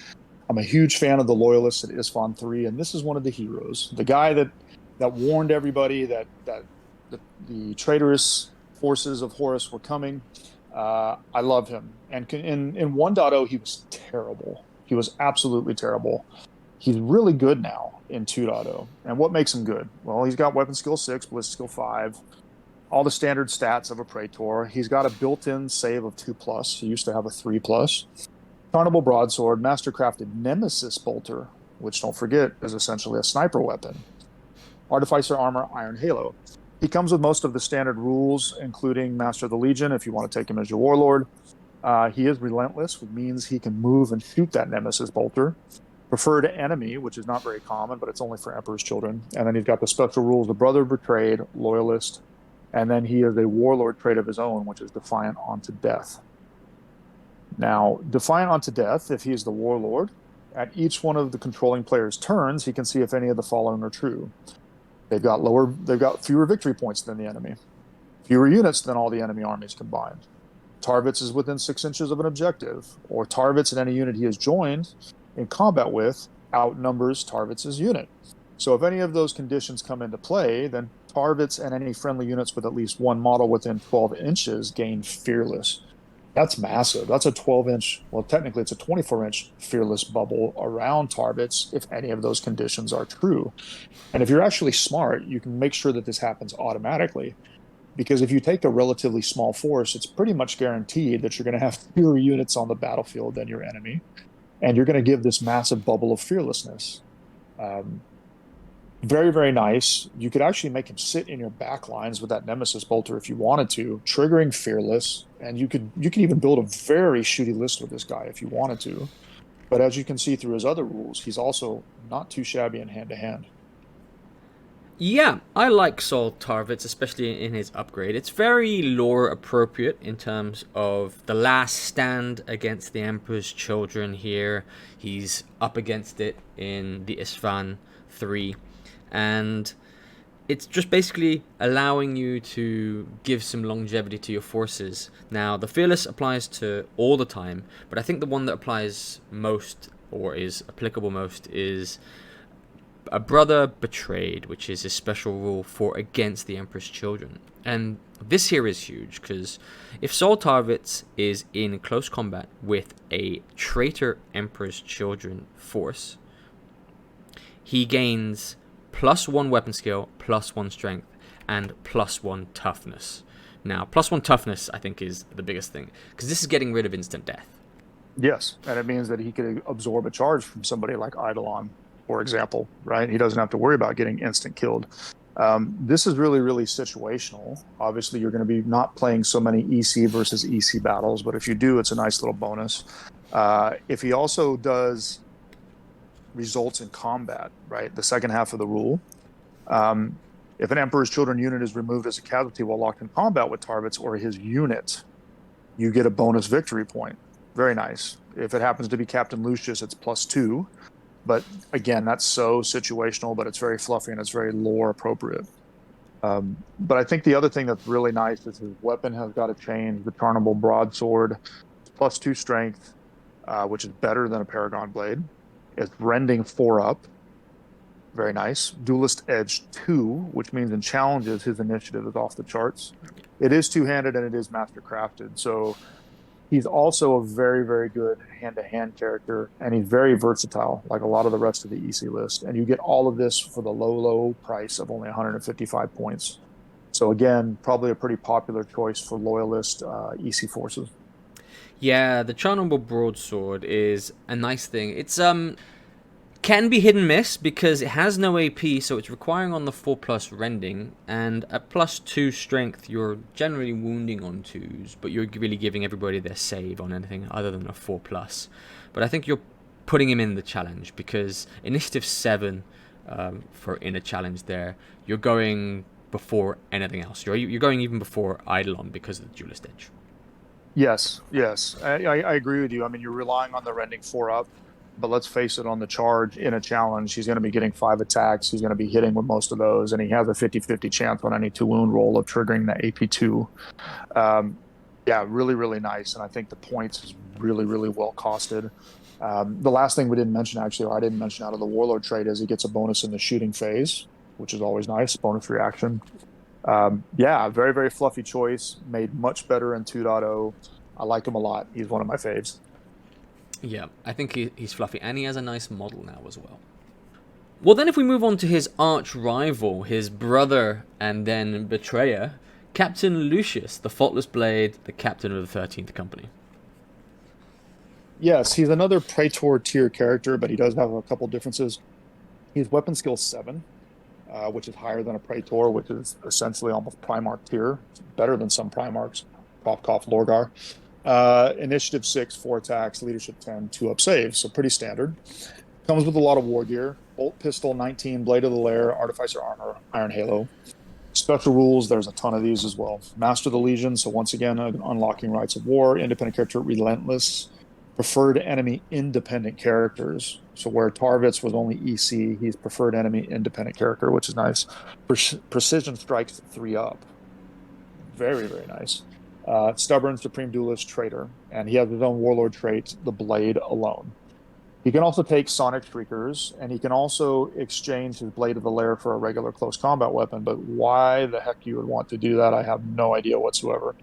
I'm a huge fan of the Loyalists at ISFON 3, and this is one of the heroes. The guy that warned everybody that the traitorous forces of Horus were coming. I love him. And in 1.0, he was terrible. He was absolutely terrible. He's really good now in 2.0. And what makes him good? Well, he's got weapon skill 6, ballistic skill 5, all the standard stats of a Praetor. He's got a built-in save of 2+. He used to have a 3+. Carnival Broadsword, mastercrafted Nemesis Bolter, which, don't forget, is essentially a sniper weapon. Artificer Armor, Iron Halo. He comes with most of the standard rules, including Master of the Legion, if you want to take him as your Warlord. He is relentless, which means he can move and shoot that Nemesis Bolter. Preferred Enemy, which is not very common, but it's only for Emperor's Children. And then he's got the special rules, the Brother Betrayed, Loyalist, and then he has a Warlord trait of his own, which is Defiant Unto Death. Now, Defiant Unto Death, if he is the Warlord, at each one of the controlling player's turns, he can see if any of the following are true. They've got fewer victory points than the enemy, fewer units than all the enemy armies combined. Tarvitz is within 6 inches of an objective, or Tarvitz and any unit he has joined in combat with outnumbers Tarvitz's unit. So if any of those conditions come into play, then Tarvitz and any friendly units with at least one model within 12 inches gain Fearless. That's massive. That's a 12-inch, well, technically it's a 24-inch Fearless bubble around Tarvitz if any of those conditions are true. And if you're actually smart, you can make sure that this happens automatically. Because if you take a relatively small force, it's pretty much guaranteed that you're going to have fewer units on the battlefield than your enemy. And you're going to give this massive bubble of fearlessness. Very, very nice. You could actually make him sit in your back lines with that Nemesis Bolter if you wanted to, triggering Fearless. And you could even build a very shooty list with this guy if you wanted to. But as you can see through his other rules, he's also not too shabby in hand-to-hand. Yeah, I like Saul Tarvitz, especially in his upgrade. It's very lore appropriate in terms of the last stand against the Emperor's Children here. He's up against it in the Isfahan 3. And it's just basically allowing you to give some longevity to your forces. Now, the Fearless applies to all the time, but I think the one that applies most, or is applicable most, is a Brother Betrayed, which is a special rule for against the Emperor's Children. And this here is huge, because if Saul Tarvitz is in close combat with a traitor Emperor's Children force, he gains +1 weapon skill, +1 strength, and +1 toughness. Now, +1 toughness, I think, is the biggest thing, because this is getting rid of instant death. Yes, and it means that he could absorb a charge from somebody like Eidolon, for example, right? He doesn't have to worry about getting instant killed. This is really, really situational. Obviously, you're going to be not playing so many EC versus EC battles, but if you do, it's a nice little bonus. If he also does results in combat, right, the second half of the rule, if an Emperor's Children unit is removed as a casualty while locked in combat with Tarvitz or his unit, you get a bonus victory point. Very nice. If it happens to be Captain Lucius, it's +2. But again, that's so situational, but it's very fluffy and it's very lore appropriate. But I think the other thing that's really nice is his weapon has got to change. The Tarnable Broadsword, +2 strength, which is better than a Paragon Blade. It's rending 4 up. Very nice. Duelist Edge 2, which means in challenges, his initiative is off the charts. It is two-handed and it is master crafted. So he's also a very, very good hand-to-hand character, and he's very versatile, like a lot of the rest of the EC list. And you get all of this for the low, low price of only 155 points. So again, probably a pretty popular choice for Loyalist EC forces. Yeah, the Charnable Broadsword is a nice thing. It's can be hit and miss because it has no AP, so it's requiring on the 4+ rending, and at +2 strength, you're generally wounding on 2s, but you're really giving everybody their save on anything other than a 4+. But I think you're putting him in the challenge because initiative 7 for in a challenge there, you're going before anything else. You're going even before Eidolon because of the Duelist Edge. Yes, yes, I agree with you. I mean, you're relying on the rending 4 up, but let's face it, on the charge in a challenge, he's going to be getting 5 attacks. He's going to be hitting with most of those, and he has a 50-50 chance on any 2 wound roll of triggering the AP2. Yeah, really, really nice. And I think the points is really, really well costed. The last thing we didn't mention, actually, or I didn't mention out of the Warlord trait, is he gets a bonus in the shooting phase, which is always nice, bonus reaction. Yeah, very, very fluffy choice, made much better in 2.0. I like him a lot. He's one of my faves. Yeah, I think he's fluffy, and he has a nice model now as well. Well, then if we move on to his arch rival, his brother and then betrayer, Captain Lucius, the Faultless Blade, the captain of the 13th Company. Yes, he's another Praetor tier character, but he does have a couple differences. He's weapon skill 7, which is higher than a Praetor, which is essentially almost Primark tier. It's better than some Primarks. Propkoff, Lorgar. Initiative 6, 4 attacks, leadership 10, 2 up saves. So pretty standard. Comes with a lot of war gear. Bolt pistol 19, Blade of the Lair, Artificer armor, Iron Halo. Special rules, there's a ton of these as well. Master the Legion, so once again, unlocking Rights of War. Independent character, Relentless. Preferred enemy independent characters. So where Tarvitz was only EC, he's preferred enemy independent character, which is nice. Precision strikes 3 up. Very, very nice. Stubborn, Supreme Duelist, Traitor. And he has his own Warlord trait, the Blade alone. He can also take Sonic Shriekers, and he can also exchange his Blade of the Lair for a regular close combat weapon. But why the heck you would want to do that, I have no idea whatsoever.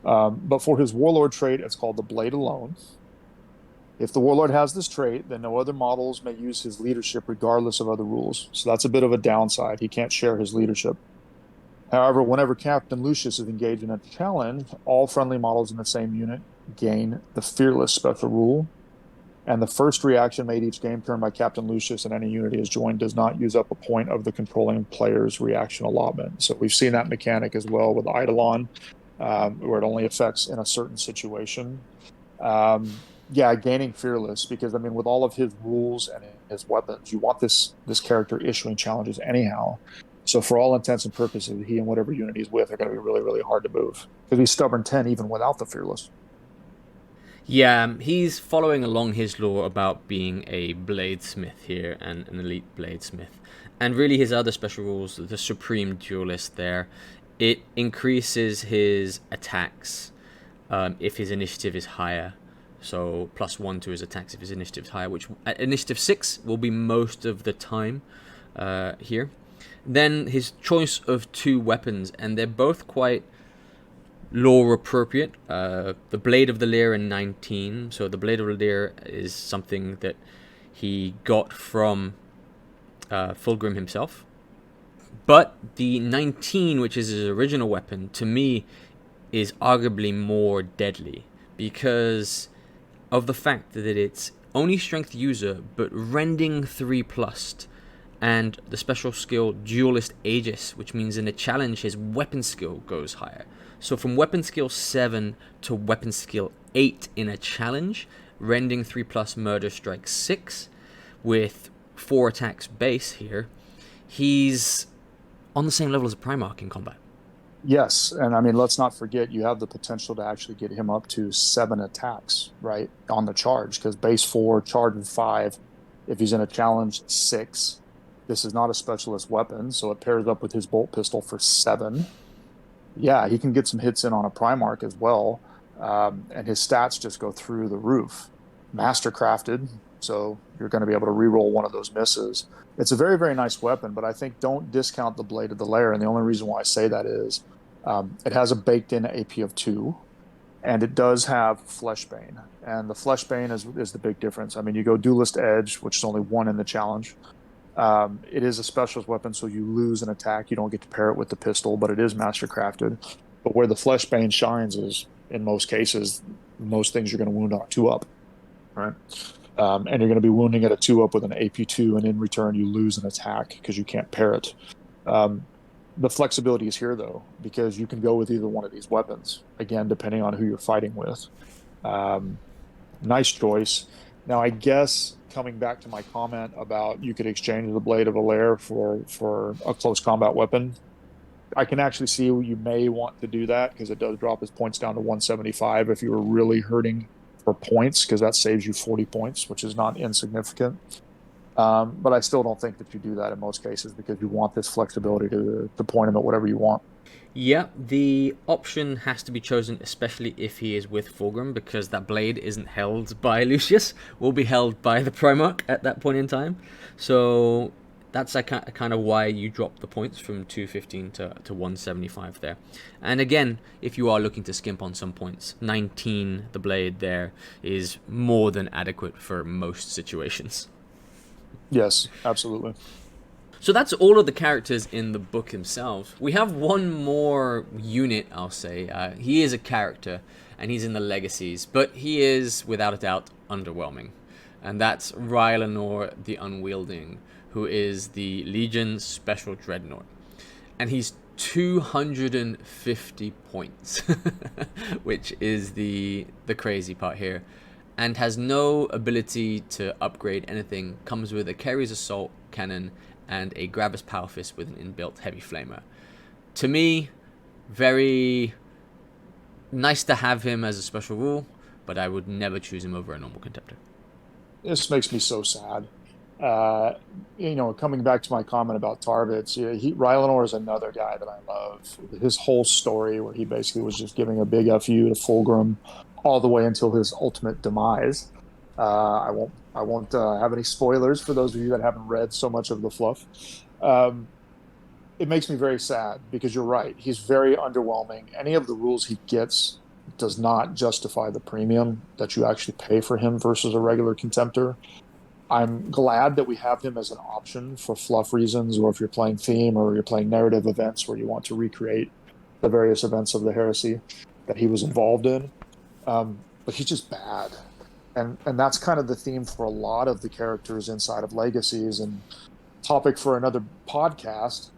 But for his Warlord trait, it's called the Blade alone. If the Warlord has this trait, then no other models may use his leadership regardless of other rules. So that's a bit of a downside. He can't share his leadership. However, whenever Captain Lucius is engaged in a challenge, all friendly models in the same unit gain the Fearless special rule. And the first reaction made each game turn by Captain Lucius and any unit he has joined does not use up a point of the controlling player's reaction allotment. So we've seen that mechanic as well with Eidolon, where it only affects in a certain situation. Yeah, gaining Fearless, because I mean, with all of his rules and his weapons, you want this character issuing challenges anyhow. So for all intents and purposes, he and whatever unit he's with are going to be really, really hard to move because he's stubborn 10 even without the Fearless. Yeah, he's following along his lore about being a bladesmith here and an elite bladesmith. And really his other special rules, the Supreme Duelist there, it increases his attacks if his initiative is higher. So +1 to his attacks if his initiative is higher, which at initiative 6 will be most of the time here. Then his choice of 2 weapons, and they're both quite lore appropriate. The Blade of the Lair in 19. So the Blade of the Lair is something that he got from Fulgrim himself. But the 19, which is his original weapon, to me is arguably more deadly because of the fact that it's only strength user, but rending 3+, and the special skill Duelist Aegis, which means in a challenge his weapon skill goes higher. So from weapon skill 7 to weapon skill 8 in a challenge, rending 3+, murder strike 6, with 4 attacks base here, he's on the same level as a Primark in combat. Yes, and I mean, let's not forget you have the potential to actually get him up to 7 attacks, right, on the charge, because base 4, charge 5, If he's in a challenge 6, this is not a specialist weapon, so it pairs up with his bolt pistol for 7. Yeah, he can get some hits in on a Primark as well, and his stats just go through the roof. Mastercrafted, so you're going to be able to reroll one of those misses. It's a very, very nice weapon, but I think don't discount the Blade of the Lair. And the only reason why I say that is it has a baked-in AP of 2, and it does have Fleshbane. And the Fleshbane is the big difference. I mean, you go Duelist Edge, which is only 1 in the challenge. It is a specialist weapon, so you lose an attack. You don't get to pair it with the pistol, but it is mastercrafted. But where the Fleshbane shines is, in most cases, most things you're going to wound on a 2-up, right? And you're going to be wounding at a 2-up with an AP2, and in return, you lose an attack because you can't pair it. The flexibility is here, though, because you can go with either one of these weapons, again, depending on who you're fighting with. Nice choice. Now, I guess coming back to my comment about you could exchange the Blade of a Lair for a close combat weapon, I can actually see you may want to do that because it does drop his points down to 175 if you were really hurting for points, because that saves you 40 points, which is not insignificant. But I still don't think that you do that in most cases because you want this flexibility to point him at whatever you want. Yeah, the option has to be chosen, especially if he is with Fulgrim, because that blade isn't held by Lucius, will be held by the Primark at that point in time. So that's kind of why you drop the points from 215 to 175 there. And again, if you are looking to skimp on some points, 19, the blade there, is more than adequate for most situations. Yes, absolutely. So that's all of the characters in the book themselves. We have one more unit, I'll say. He is a character, and he's in the Legacies, but he is, without a doubt, underwhelming. And that's Rylanor the Unwielding, who is the Legion Special Dreadnought. And he's 250 points, which is the crazy part here. And has no ability to upgrade anything. Comes with a Carrier's Assault Cannon and a Gravis Power Fist with an inbuilt Heavy Flamer. To me, very nice to have him as a special rule, but I would never choose him over a normal Contemptor. This makes me so sad. Coming back to my comment about Tarvitz, Rylanor is another guy that I love. His whole story, where he basically was just giving a big FU to Fulgrim all the way until his ultimate demise. I won't have any spoilers for those of you that haven't read so much of the fluff. It makes me very sad because you're right. He's very underwhelming. Any of the rules he gets does not justify the premium that you actually pay for him versus a regular Contemptor. I'm glad that we have him as an option for fluff reasons, or if you're playing theme or you're playing narrative events where you want to recreate the various events of the Heresy that he was involved in. But he's just bad. And that's kind of the theme for a lot of the characters inside of Legacies, and topic for another podcast.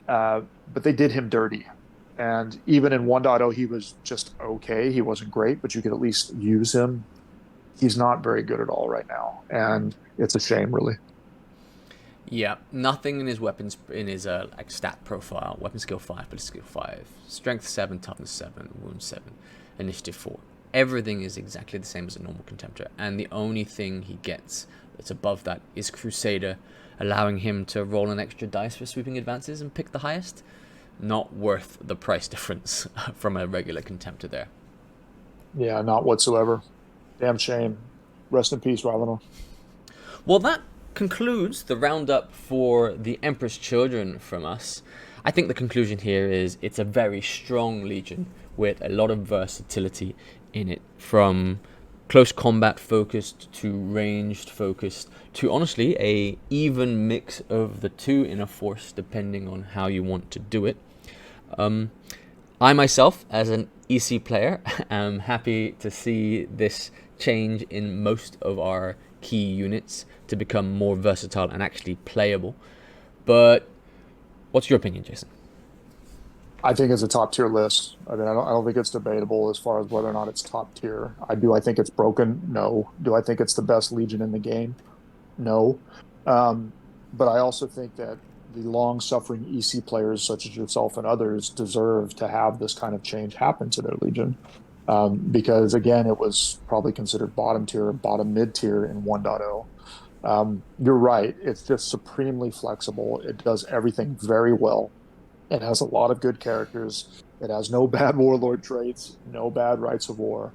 But they did him dirty. And even in 1.0, he was just okay. He wasn't great, but you could at least use him. He's not very good at all right now. And it's a shame, really. Yeah, nothing in his weapons, in his stat profile. Weapon skill 5, but skill 5. Strength 7, toughness 7, wound 7, initiative 4. Everything is exactly the same as a normal Contemptor, and the only thing he gets that's above that is Crusader, allowing him to roll an extra dice for sweeping advances and pick the highest. Not worth the price difference from a regular Contemptor there. Yeah, not whatsoever. Damn shame. Rest in peace, Rylanor. Well, that concludes the roundup for the Emperor's Children from us. I think the conclusion here is it's a very strong Legion with a lot of versatility in it, from close combat focused to ranged focused to honestly a even mix of the two in a force, depending on how you want to do it. I myself, as an EC player, am happy to see this change in most of our key units to become more versatile and actually playable. But what's your opinion, Jason? I think it's a top tier list. I mean, I don't think it's debatable as far as whether or not it's top tier. I think it's broken? No. Do I think it's the best Legion in the game? No. But I also think that the long-suffering EC players, such as yourself and others, deserve to have this kind of change happen to their Legion. Because, again, it was probably considered bottom tier, bottom mid-tier in 1.0. You're right. It's just supremely flexible. It does everything very well. It has a lot of good characters. It has no bad warlord traits, no bad rights of war.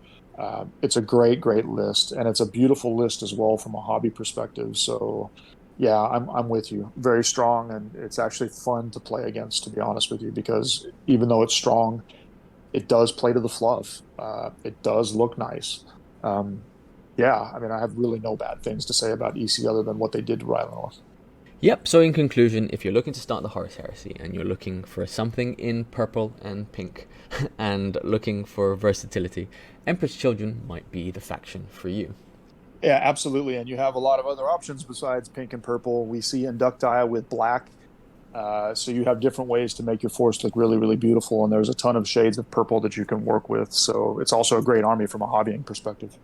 It's a great, great list, and it's a beautiful list as well from a hobby perspective. So, yeah, I'm with you. Very strong, and it's actually fun to play against, to be honest with you, because even though it's strong, it does play to the fluff. It does look nice. Um, yeah, I mean, I have really no bad things to say about EC other than what they did to Rylance. Yep, so in conclusion, if you're looking to start the Horus Heresy and you're looking for something in purple and pink and looking for versatility, Emperor's Children might be the faction for you. Yeah, absolutely. And you have a lot of other options besides pink and purple. We see Inductile with black. So you have different ways to make your force look really, really beautiful. And there's a ton of shades of purple that you can work with. So it's also a great army from a hobbying perspective.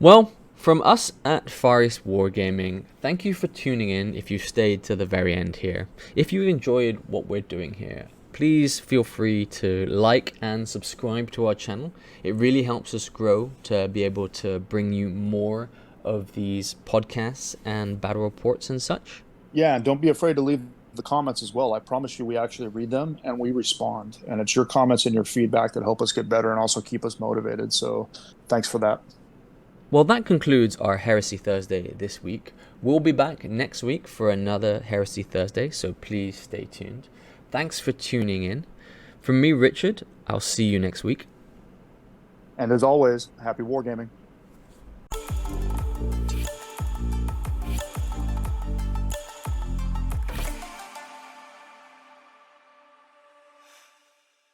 Well, from us at Far East Wargaming, thank you for tuning in if you stayed to the very end here. If you enjoyed what we're doing here, please feel free to like and subscribe to our channel. It really helps us grow to be able to bring you more of these podcasts and battle reports and such. Yeah, and don't be afraid to leave the comments as well. I promise you, we actually read them and we respond. And it's your comments and your feedback that help us get better and also keep us motivated. So thanks for that. Well, that concludes our Heresy Thursday this week. We'll be back next week for another Heresy Thursday, so please stay tuned. Thanks for tuning in. From me, Richard, I'll see you next week. And as always, happy wargaming.